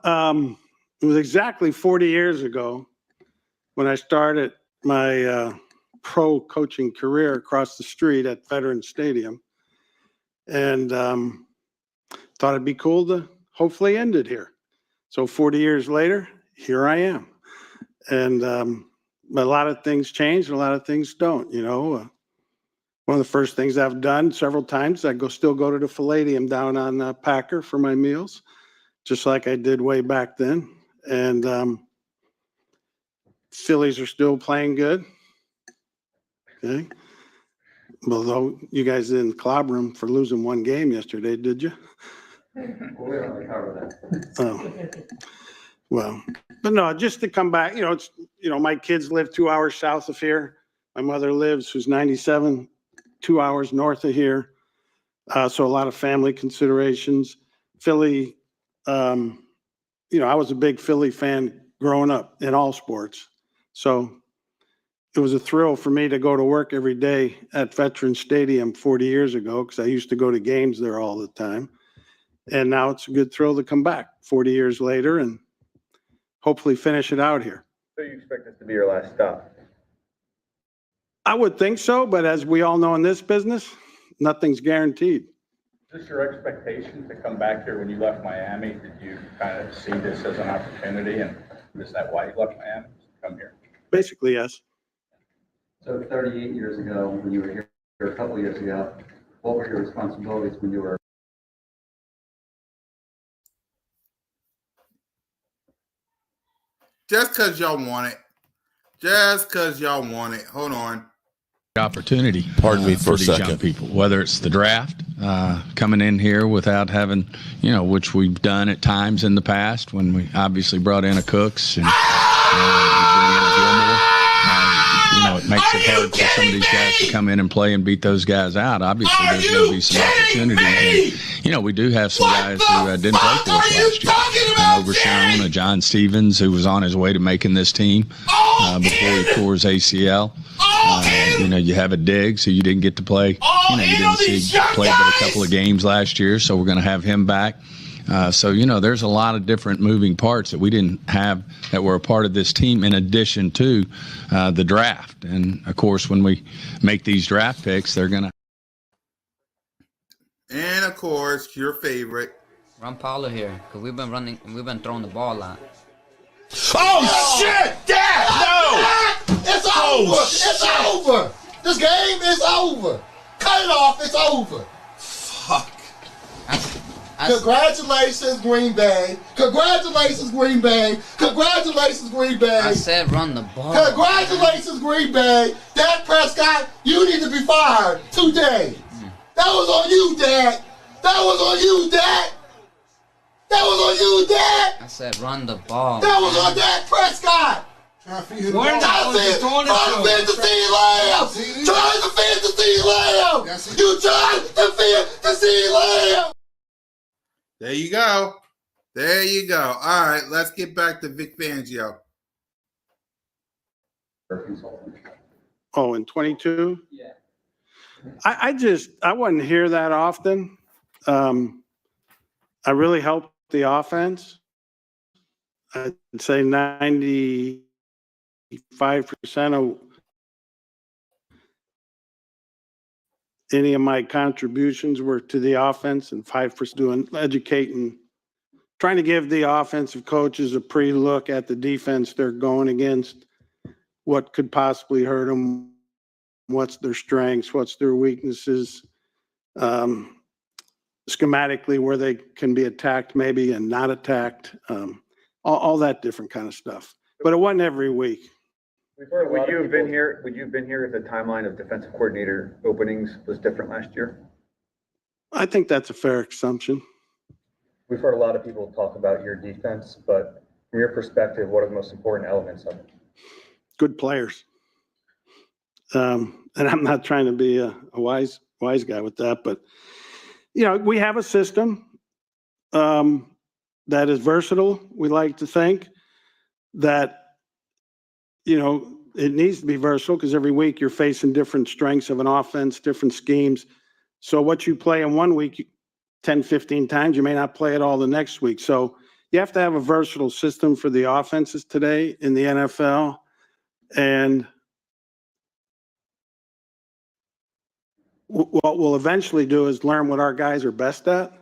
it was exactly 40 years ago when I started my pro coaching career across the street at Veterans Stadium. And thought it'd be cool to hopefully end it here. So 40 years later, here I am. And a lot of things change and a lot of things don't, you know. One of the first things I've done several times, I still go to the Palladium down on Packer for my meals, just like I did way back then. And Phillies are still playing good. Okay. Although you guys didn't clobber them for losing one game yesterday, did you? Oh, well, but no, just to come back, my kids live 2 hours south of here. My mother lives, who's 97, 2 hours north of here. So a lot of family considerations. Philly, I was a big Philly fan growing up in all sports. So it was a thrill for me to go to work every day at Veterans Stadium 40 years ago because I used to go to games there all the time. And now it's a good thrill to come back 40 years later and hopefully finish it out here. So you expect this to be your last stop? I would think so, but as we all know in this business, nothing's guaranteed. Is this your expectation to come back here when you left Miami? Did you kind of see this as an opportunity, and is that why you left Miami to come here? Basically, yes. So 38 years ago, when you were here a couple of years ago, what were your responsibilities when you were? Just because y'all want it. Just because y'all want it. Hold on. Opportunity. Pardon me for a these second. young people, whether it's the draft, coming in here without having, which we've done at times in the past when we obviously brought in a Cooks and we bring in a Gilmore. It makes it hard for some of these guys to come in and play and beat those guys out. Obviously, there's going to be some opportunity. And, we do have some guys who didn't play for us last year. An Overshown, a John Stevens, who was on his way to making this team before he tore his ACL. You have a Diggs who you didn't get to play. You didn't see play but a couple of games last year, so we're going to have him back. So there's a lot of different moving parts that we didn't have that were a part of this team in addition to the draft. And, of course, when we make these draft picks, they're going to And of course, your favorite. Run Paulo here, because we've been throwing the ball a lot. Oh, shit! Dad! No! It's over! It's over! This game is over! Cut it off, it's over! Fuck. Congratulations, Green Bay. Congratulations, Green Bay. Congratulations, Green Bay. I said run the ball. Congratulations, Green Bay. Dak Prescott, you need to be fired today. That was on you, Dad. That was on you, Dad. That was on you, Dad. I said run the ball. That was on Dak Prescott. Trying to feed the CD Lamb. Trying to feed the CD Lamb. You trying to feed the CD Lamb. There you go. There you go. All right, let's get back to Vic Fangio. Oh, in 22? Yeah. I wouldn't hear that often. I really helped the offense. I'd say 95% of any of my contributions were to the offense and 5% doing educating, trying to give the offensive coaches a pre-look at the defense they're going against, what could possibly hurt them, what's their strengths, what's their weaknesses, schematically where they can be attacked maybe and not attacked, all that different kind of stuff. But it wasn't every week. Would you have been here if the timeline of defensive coordinator openings was different last year? I think that's a fair assumption. We've heard a lot of people talk about your defense, but from your perspective, what are the most important elements of it? Good players. And I'm not trying to be a wise guy with that, but we have a system that is versatile. We like to think that, it needs to be versatile because every week you're facing different strengths of an offense, different schemes. So what you play in one week, 10, 15 times, you may not play it all the next week. So you have to have a versatile system for the offenses today in the NFL. And what we'll eventually do is learn what our guys are best at.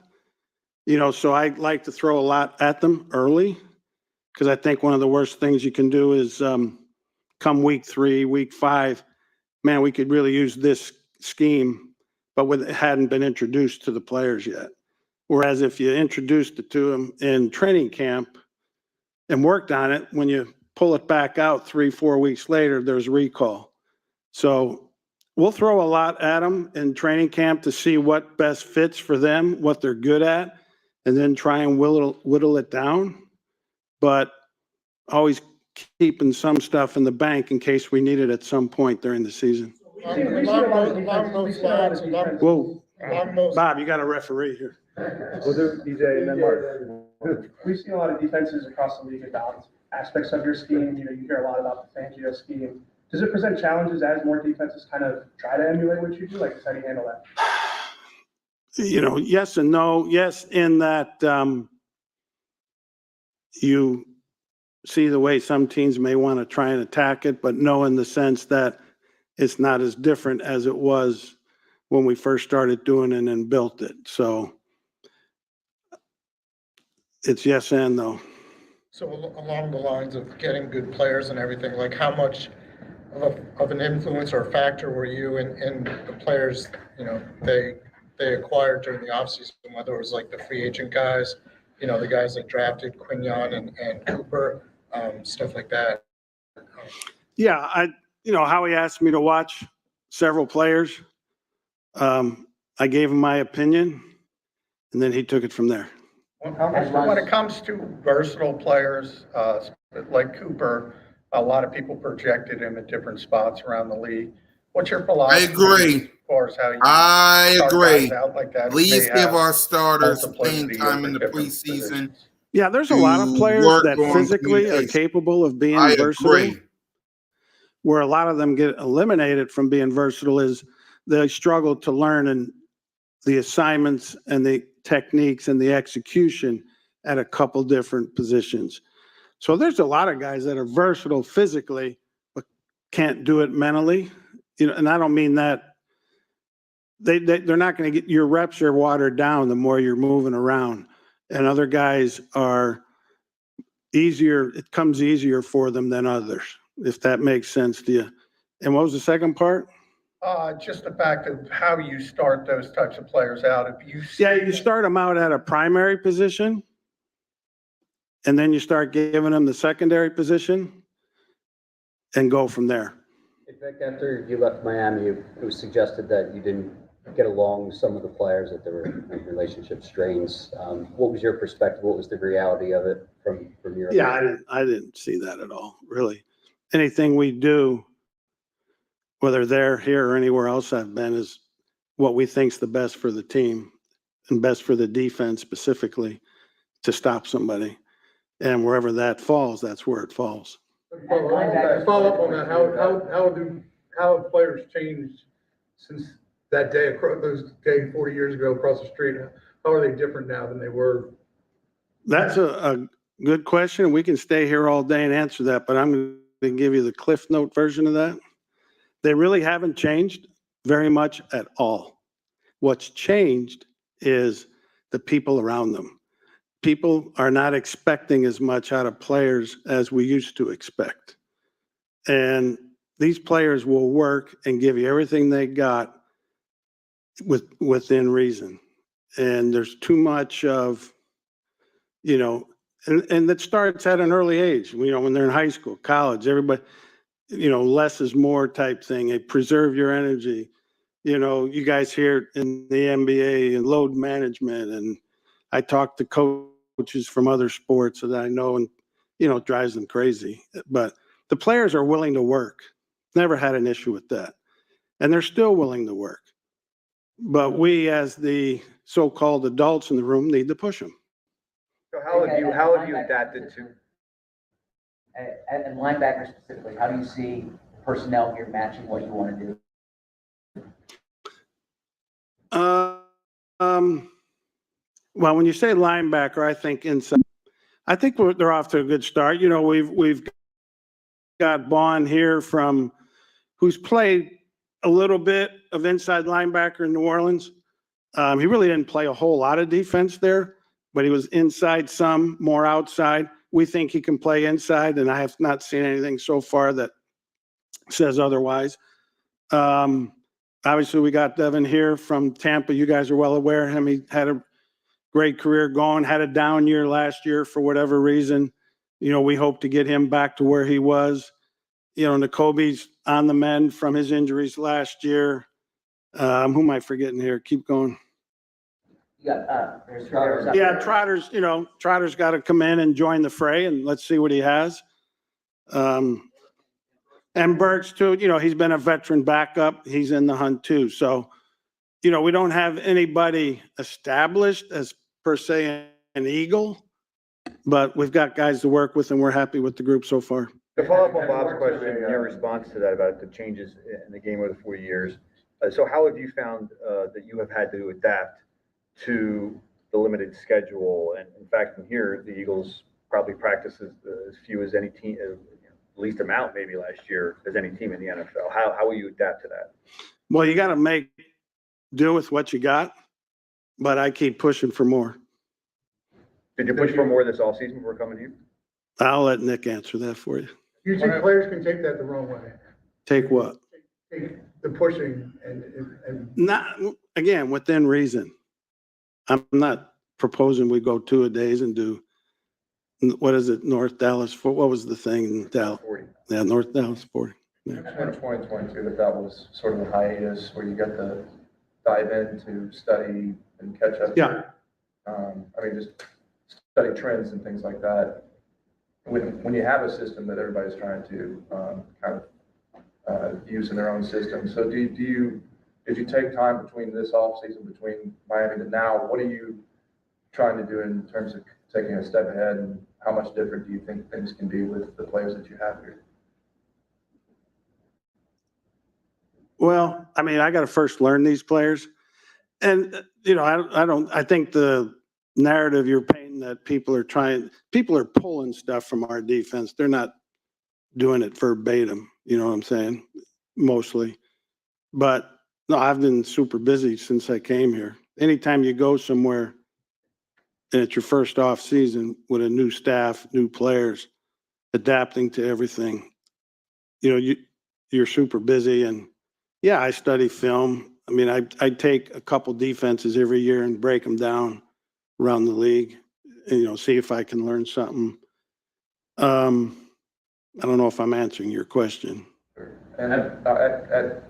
So I like to throw a lot at them early because I think one of the worst things you can do is come week 3, week 5, man, we could really use this scheme, but it hadn't been introduced to the players yet. Whereas if you introduced it to them in training camp and worked on it, when you pull it back out 3-4 weeks later, there's recall. So we'll throw a lot at them in training camp to see what best fits for them, what they're good at, and then try and whittle it down. But always keeping some stuff in the bank in case we need it at some point during the season. Along those lines, Whoa, Bob, you got a referee here. We'll do DJ and then Mark. We've seen a lot of defenses across the league about aspects of your scheme. You hear a lot about the Fangio scheme. Does it present challenges as more defenses kind of try to emulate what you do? Like, how do you handle that? Yes and no. Yes, in that you see the way some teams may want to try and attack it, but no in the sense that it's not as different as it was when we first started doing it and built it. So it's yes and no. So along the lines of getting good players and everything, like how much of an influence or a factor were you in the players, they acquired during the offseason, whether it was like the free agent guys, the guys that drafted Quignon and Cooper, stuff like that? Yeah, Howie asked me to watch several players. I gave him my opinion, and then he took it from there. When it comes to versatile players, like Cooper, a lot of people projected him at different spots around the league. What's your philosophy? I agree. As far as how you I agree. Out like that? Please give our starters playing time in the preseason. Yeah, there's a lot of players that physically are capable of being versatile. Agree. Where a lot of them get eliminated from being versatile is they struggle to learn and the assignments and the techniques and the execution at a couple different positions. So there's a lot of guys that are versatile physically, but can't do it mentally. And I don't mean that they're not going to get, your reps are watered down the more you're moving around, and other guys are easier. It comes easier for them than others, if that makes sense to you. And what was the second part? Just the fact of how you start those types of players out. If you Yeah, you start them out at a primary position, and then you start giving them the secondary position and go from there. In fact, after you left Miami, it was suggested that you didn't get along with some of the players, that there were relationship strains. What was your perspective? What was the reality of it from your? Yeah, I didn't see that at all, really. Anything we do, whether they're here or anywhere else I've been, is what we think's the best for the team and best for the defense specifically to stop somebody. And wherever that falls, that's where it falls. Follow up on that, how have players changed since that day, across those day 40 years ago across the street? How are they different now than they were? That's a good question. We can stay here all day and answer that, but I'm going to give you the Cliff Note version of that. They really haven't changed very much at all. What's changed is the people around them. People are not expecting as much out of players as we used to expect. And these players will work and give you everything they got within reason. And there's too much of, and that starts at an early age, when they're in high school, college, everybody, less is more type thing. They preserve your energy. You guys hear in the NBA and load management, and I talk to coaches from other sports that I know, and, it drives them crazy. But the players are willing to work. Never had an issue with that. And they're still willing to work. But we, as the so-called adults in the room, need to push them. So how have you adapted to? And linebacker specifically, how do you see personnel here matching what you want to do? Well, when you say linebacker, I think inside. I think they're off to a good start. We've got Bond here who's played a little bit of inside linebacker in New Orleans. He really didn't play a whole lot of defense there, but he was inside some, more outside. We think he can play inside, and I have not seen anything so far that says otherwise. Obviously, we got Devin here from Tampa. You guys are well aware of him. He had a great career going, had a down year last year for whatever reason. We hope to get him back to where he was. N'Kobe's on the mend from his injuries last year. Who am I forgetting here? Keep going. There's Trotters. Yeah, Trotter's got to come in and join the fray, and let's see what he has. And Burks too, he's been a veteran backup. He's in the hunt too. So, we don't have anybody established as per se an Eagle, but we've got guys to work with, and we're happy with the group so far. To follow up on Bob's question, your response to that about the changes in the game over the 40 years. So how have you found that you have had to adapt to the limited schedule? And in fact, from here, the Eagles probably practice as few as any team, least amount maybe last year as any team in the NFL. How will you adapt to that? Well, you got to do with what you got, but I keep pushing for more. Did you push for more this offseason before coming here? I'll let Nick answer that for you. You think players can take that the wrong way? Take what? Take the pushing and Not, again, within reason. I'm not proposing we go 2-a-days and do, what is it, North Dallas? What was the thing in Dallas? 40. Yeah, North Dallas 40. Yeah. in 2022 that was sort of a hiatus where you got to dive in to study and catch up. Yeah. Just study trends and things like that. When you have a system that everybody's trying to use in their own system. So did you take time between this off season, between Miami to now? What are you trying to do in terms of taking a step ahead, and how much different do you think things can be with the players that you have here? Well, I got to first learn these players. And, I think the narrative you're painting that people are pulling stuff from our defense. They're not doing it verbatim. You know what I'm saying? Mostly. But No, I've been super busy since I came here. Anytime you go somewhere and it's your first off season with a new staff, new players, adapting to everything, you're super busy. And yeah, I study film. I mean, I take a couple defenses every year and break them down around the league and, see if I can learn something. I don't know if I'm answering your question. And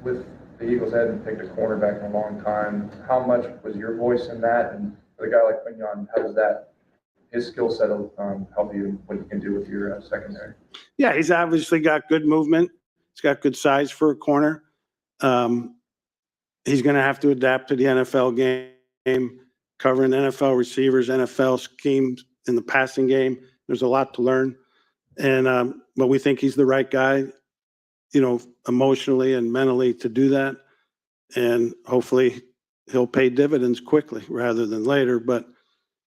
with the Eagles hadn't picked a cornerback in a long time, how much was your voice in that? And for a guy like Quignon, how does his skill set help you what you can do with your secondary? Yeah, he's obviously got good movement. He's got good size for a corner. He's going to have to adapt to the NFL game, covering NFL receivers, NFL schemes in the passing game. There's a lot to learn. But we think he's the right guy, emotionally and mentally to do that. And hopefully he'll pay dividends quickly rather than later, but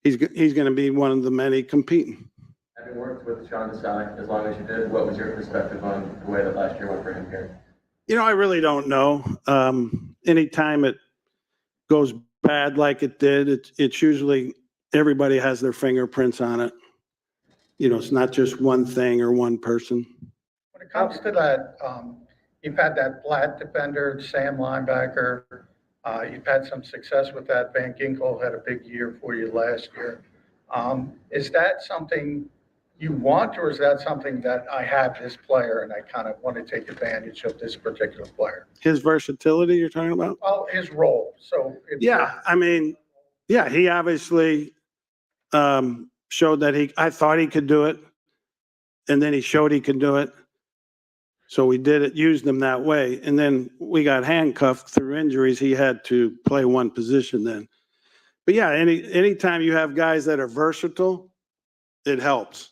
he's going to be one of the many competing. Having worked with Sean Desai as long as you did, what was your perspective on the way that last year went for him here? I really don't know. Anytime it goes bad like it did, it's usually everybody has their fingerprints on it. It's not just one thing or one person. When it comes to that, you've had that Blatt defender, Sam linebacker. You've had some success with that. Van Ginkel had a big year for you last year. Is that something you want, or is that something that I have this player and I kind of want to take advantage of this particular player? His versatility you're talking about? Well, his role. So yeah, he obviously showed that I thought he could do it, and then he showed he could do it. So we used him that way. And then we got handcuffed through injuries. He had to play one position then. But yeah, anytime you have guys that are versatile, it helps.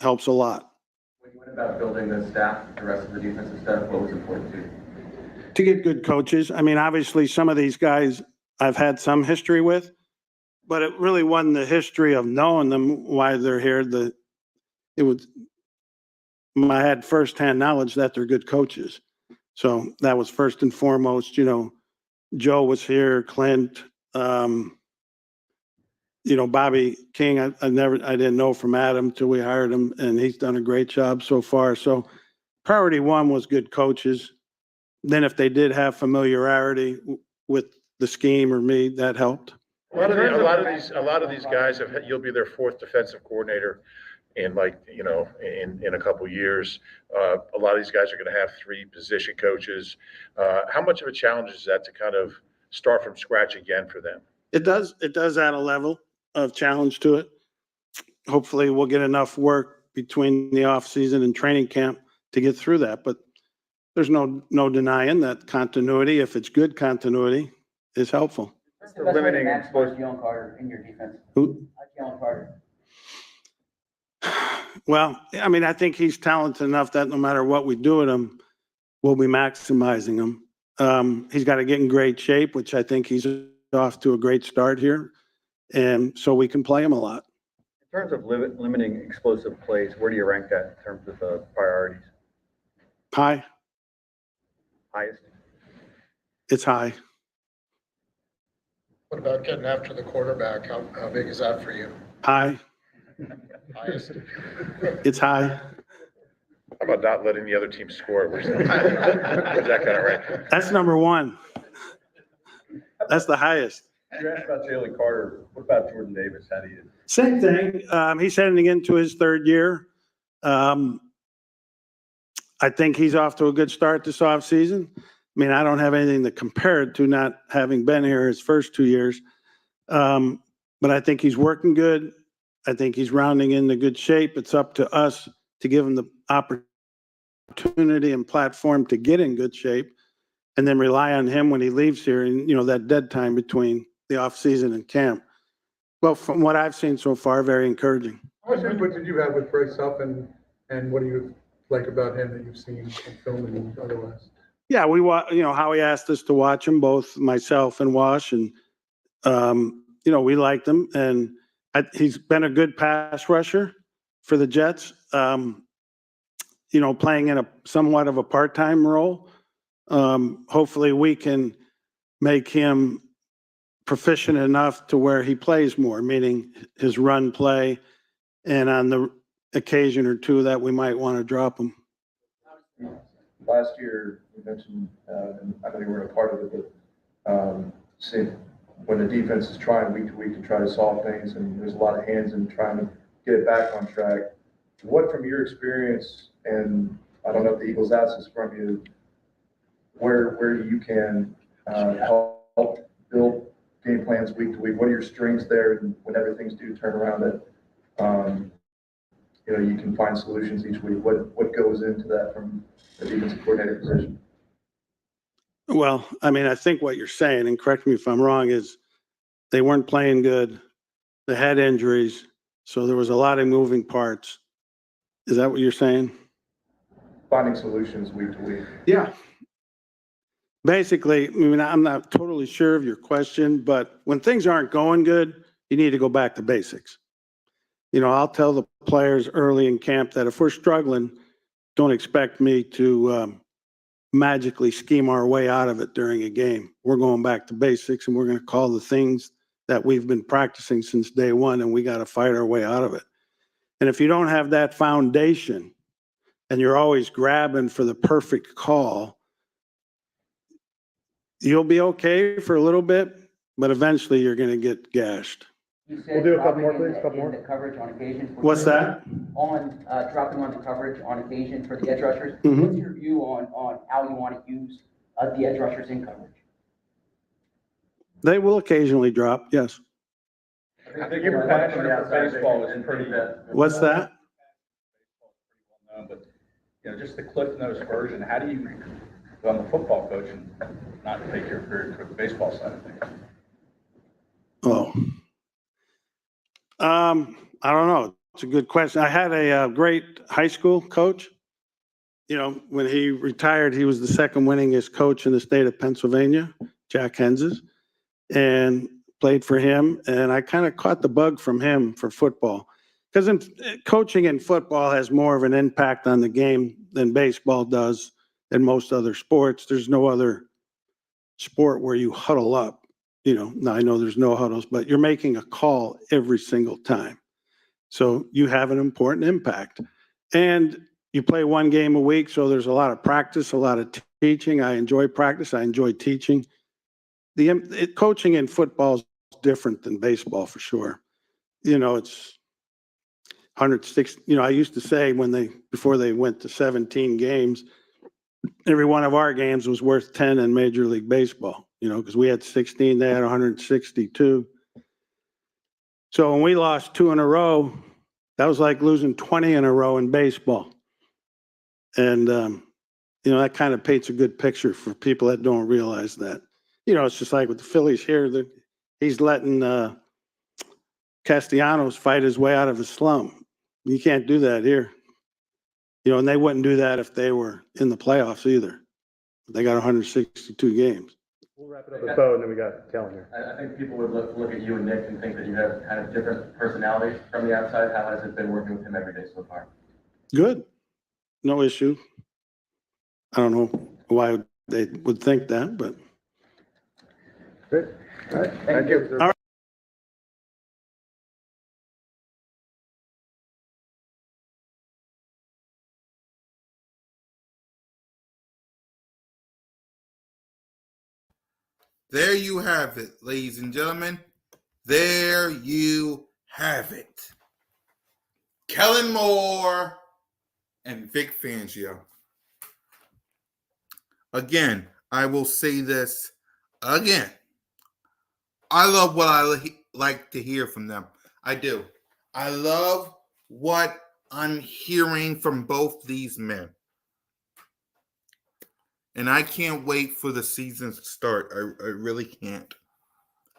Helps a lot. When you went about building the staff, the rest of the defensive staff, what was important to you? To get good coaches. I mean, obviously some of these guys I've had some history with, but it really wasn't the history of knowing them, why they're here. I had firsthand knowledge that they're good coaches. So that was first and foremost. Joe was here, Clint, Bobby King, I didn't know from Adam till we hired him, and he's done a great job so far. So priority one was good coaches. Then if they did have familiarity with the scheme or me, that helped. A lot of these guys you'll be their fourth defensive coordinator in in a couple years. A lot of these guys are going to have three position coaches. How much of a challenge is that to kind of start from scratch again for them? It does add a level of challenge to it. Hopefully we'll get enough work between the off season and training camp to get through that. But there's no denying that continuity, if it's good continuity, is helpful. What's the best way to maximize Jalen Carter in your defense? Who? Jalen Carter. Well, I mean, I think he's talented enough that no matter what we do with him, we'll be maximizing him. He's got to get in great shape, which I think he's off to a great start here. And so we can play him a lot. In terms of limiting explosive plays, where do you rank that in terms of priorities? High. Highest? It's high. What about getting after the quarterback? How big is that for you? High. Highest? It's high. How about not letting the other team score? Where's that kind of rank? That's number one. That's the highest. You asked about Jalen Carter. What about Jordan Davis? How do you? Same thing. He's heading into his third year. I think he's off to a good start this offseason. I mean, I don't have anything to compare it to, not having been here his first 2 years. But I think he's working good. I think he's rounding into good shape. It's up to us to give him the opportunity and platform to get in good shape, and then rely on him when he leaves here and, that dead time between the offseason and camp. Well, from what I've seen so far, very encouraging. How much input did you have with Bryce Huff, and what do you like about him that you've seen in film and otherwise? Yeah, Howie asked us to watch him, both myself and Wash, and we liked him, and he's been a good pass rusher for the Jets. Playing in a somewhat of a part-time role, Hopefully we can make him proficient enough to where he plays more, meaning his run play, and on the occasion or two that we might want to drop him. Last year, you mentioned, and I know you weren't a part of it, but see, when the defense is trying week to week to try to solve things, and there's a lot of hands in trying to get it back on track, what from your experience, and I don't know if the Eagles asked this from you, where you can help build game plans week to week? What are your strengths there, and whenever things do turn around that you can find solutions each week? What goes into that from the defensive coordinator position? Well, I mean, I think what you're saying, and correct me if I'm wrong, is they weren't playing good. They had injuries, so there was a lot of moving parts. Is that what you're saying? Finding solutions week to week. Yeah. Basically, I mean, I'm not totally sure of your question, but when things aren't going good, you need to go back to basics. I'll tell the players early in camp that if we're struggling, don't expect me to magically scheme our way out of it during a game. We're going back to basics, and we're going to call the things that we've been practicing since day one, and we got to fight our way out of it. And if you don't have that foundation and you're always grabbing for the perfect call, you'll be okay for a little bit, but eventually you're going to get gashed. You said We'll do a couple more, dropping please, couple more. in the coverage on occasion. What's that? On dropping on the coverage on occasion for the edge rushers. Mhm. What's your view on how you want to use the edge rushers in coverage? They will occasionally drop, yes. I think your passion for baseball is pretty. What's that? Known, but just the Cliff Notes version. How do you, I'm a football coach, and not take your career to the baseball side of things? Oh, I don't know. It's a good question. I had a great high school coach. When he retired, he was the second winningest coach in the state of Pennsylvania, Jack Henses, and played for him. And I kind of caught the bug from him for football, because coaching in football has more of an impact on the game than baseball does in most other sports. There's no other sport where you huddle up. Now I know there's no huddles, but you're making a call every single time. So you have an important impact. And you play one game a week, so there's a lot of practice, a lot of teaching. I enjoy practice. I enjoy teaching. Coaching in football is different than baseball for sure. It's 160. I used to say before they went to 17 games, every one of our games was worth 10 in Major League Baseball, because we had 16, they had 162. So when we lost 2 in a row, that was like losing 20 in a row in baseball. And, that kind of paints a good picture for people that don't realize that. It's just like with the Phillies here, he's letting Castellanos fight his way out of a slump. You can't do that here. And they wouldn't do that if they were in the playoffs either. They got 162 games. We'll wrap it up with Bo, and then we got Kellen here. I think people would look at you and Nick and think that you have kind of different personalities from the outside. How has it been working with him every day so far? Good. No issue. I don't know why they would think that, but. Good. All right. Thank you. All right. There you have it, ladies and gentlemen. There you have it. Kellen Moore and Vic Fangio. Again, I will say this again. I love what I like to hear from them. I do. I love what I'm hearing from both these men. And I can't wait for the season to start. I really can't.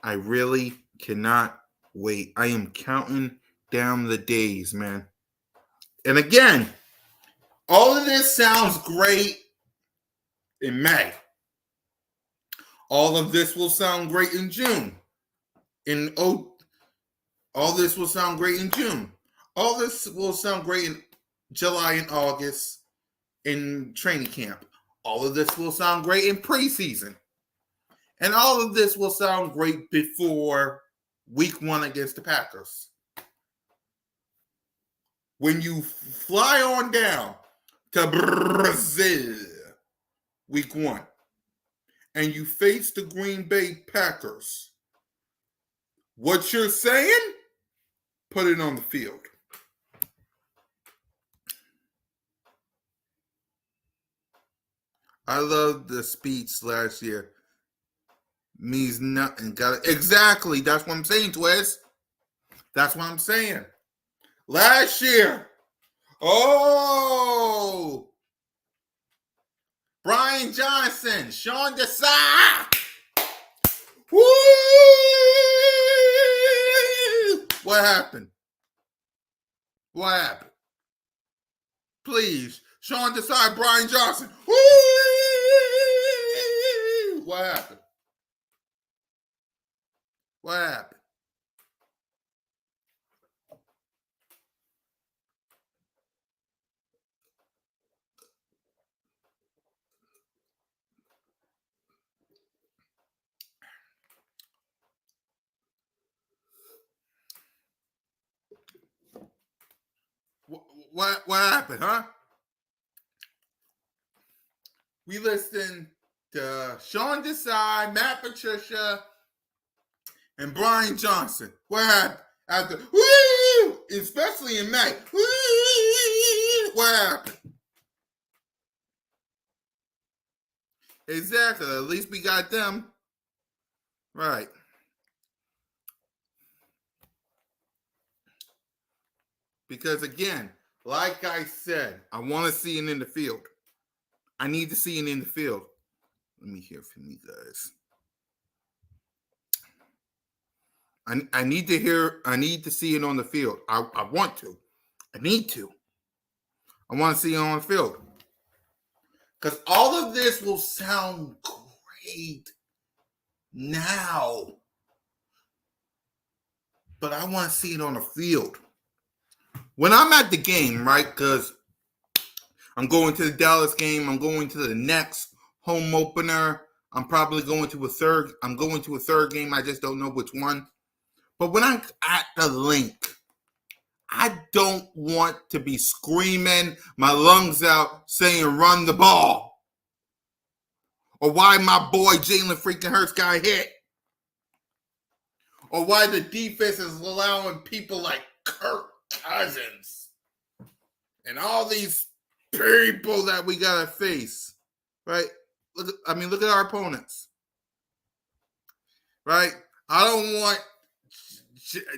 I really cannot wait. I am counting down the days, man. And again, all of this sounds great in May. All of this will sound great in June. All this will sound great in June. All this will sound great in July and August in training camp. all of this will sound great in preseason. And all of this will sound great before week 1 against the Packers. When you fly on down to Brazil week 1 and you face the Green Bay Packers, what you're saying, put it on the field. I love the speech last year. Means nothing. Got it. Exactly. That's what I'm saying, Twiz. That's what I'm saying. Last year. Oh. Brian Johnson. Sean Desai. Woo! What happened? What happened? Please. Sean Desai, Brian Johnson. Woo! What happened? What happened? What happened, huh? We listened to Sean Desai, Matt Patricia, and Brian Johnson. What happened? After woo, especially in May. Woo, what happened? Exactly. At least we got them. Right. Because again, like I said, I want to see it in the field. I need to see it in the field. Let me hear from you guys. I need to see it on the field. I want to. I need to. I want to see it on the field. Because all of this will sound great now. But I want to see it on the field. When I'm at the game, right? Because I'm going to the Dallas game. I'm going to the next home opener. I'm probably going to a third. I'm going to a third game. I just don't know which one. But when I'm at the link, I don't want to be screaming my lungs out saying run the ball. Or why my boy Jalen freaking Hurts got hit. Or why the defense is allowing people like Kirk Cousins and all these people that we got to face. Right? Look at our opponents. Right? I don't want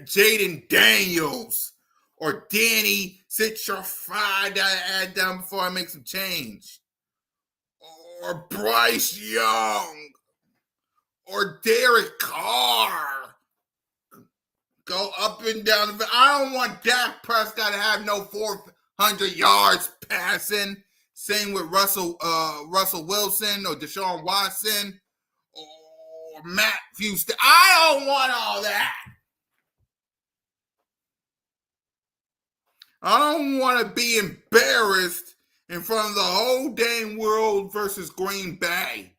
Jaden Daniels or Danny, sit your fried ad down before I make some change. Or Bryce Young. Or Derek Carr. Go up and down. I don't want Dak Prescott to have no 400 yards passing. Same with Russell Wilson or Deshaun Watson or Matt Houston. I don't want all that. I don't want to be embarrassed in front of the whole dang world versus Green Bay.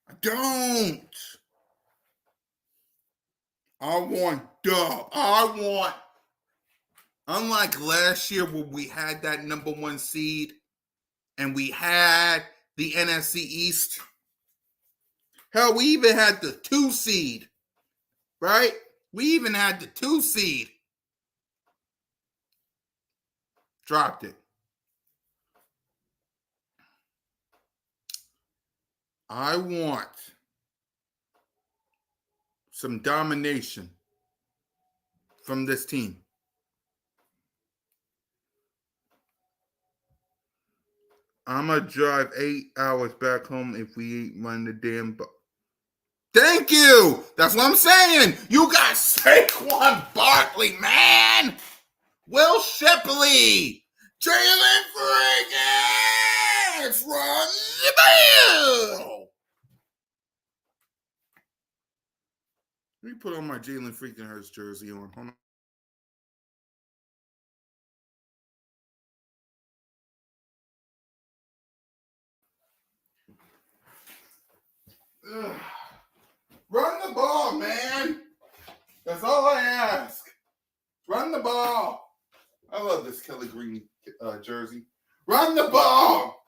I don't. I want dub. Unlike last year where we had that number 1 seed and we had the NFC East. Hell, we even had the 2 seed, right? We even had the 2 seed. Dropped it. I want some domination from this team. I'm going to drive 8 hours back home if we ain't run the damn Thank you. That's what I'm saying. You got Saquon Barkley, man. Will Shipley. Jalen Friggins from the Bill. Let me put on my Jalen freaking Hurts jersey on. Hold on. Run the ball, man. That's all I ask. Run the ball. I love this Kelly Green jersey. Run the ball.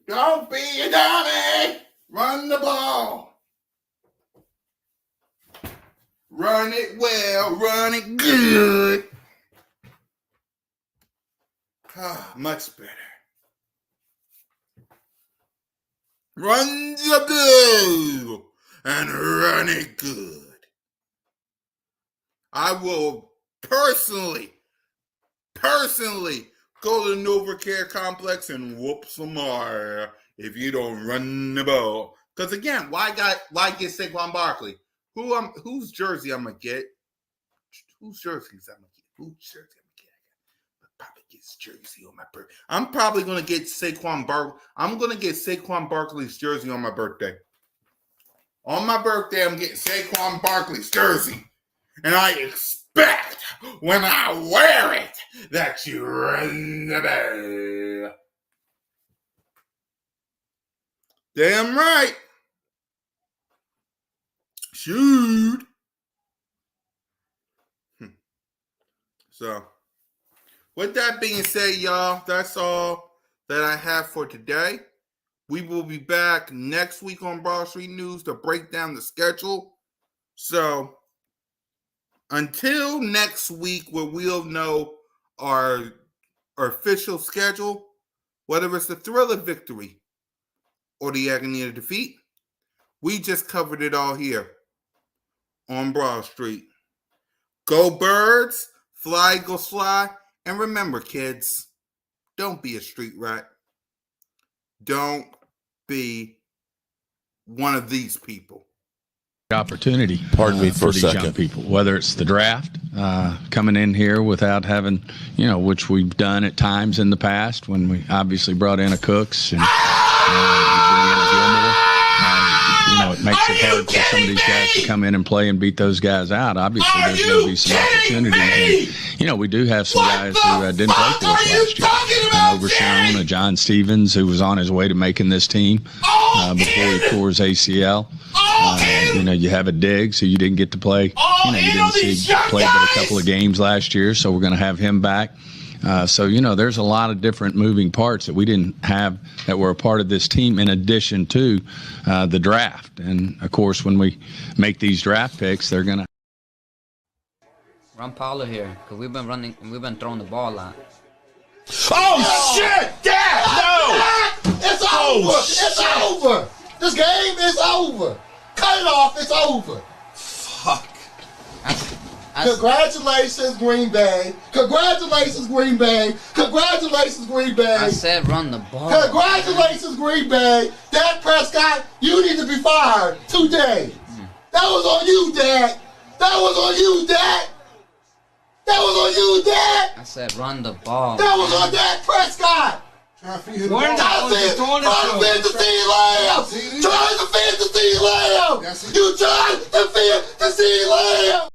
Don't be a dummy. Run the ball. Run it well. Run it good. Much better. Run the ball and run it good. I will personally go to the NovaCare complex and whoop some more if you don't run the ball. Because again, why get Saquon Barkley? Whose jersey I'm gonna get? Whose jerseys I'm gonna get? Whose jersey I'm gonna get? I'll probably get his jersey on my birthday. I'm probably gonna get Saquon Barkley. I'm gonna get Saquon Barkley's jersey on my birthday. On my birthday, I'm getting Saquon Barkley's jersey. And I expect when I wear it that you run the ball. Damn right. Shoot. So, with that being said, y'all, that's all that I have for today. We will be back next week on Broad Street News to break down the schedule. So, until next week, where we'll know our official schedule, whether it's the thrill of victory or the agony of defeat, we just covered it all here on Broad Street. Go Birds, fly, go fly, and remember, kids, don't be a street rat. Don't be one of these people. Opportunity. Pardon me for a these second. young people, whether it's the draft, coming in here without having, which we've done at times in the past when we obviously brought in a Cooks and it makes it hard for some of these guys to come in and play and beat those guys out. Obviously, there's going to be some opportunities. And, we do have some guys who didn't play for us last year. An Overshown, a John Stevens, who was on his way to making this team before he tore his ACL. You have a Diggs who you didn't get to play. You didn't see play but a couple of games last year, so we're going to have him back. There's a lot of different moving parts that we didn't have that were a part of this team in addition to the draft. And, of course, when we make these draft picks, they're going to Run Paulo here, because we've been throwing the ball a lot. Oh, shit! Dad! No! It's over! It's over! This game is over! Cut it off! It's over! Fuck. Congratulations, Green Bay. Congratulations, Green Bay. Congratulations, Green Bay. I said run the ball. Congratulations, Green Bay. Dak Prescott, you need to be fired today. That was on you, Dak. That was on you, Dak. That was on you, Dak. I said run the ball. That was on Dak Prescott. Trying to defend the CeeDee Lamb. Trying to defend the CeeDee Lamb. You trying to defend the CeeDee Lamb.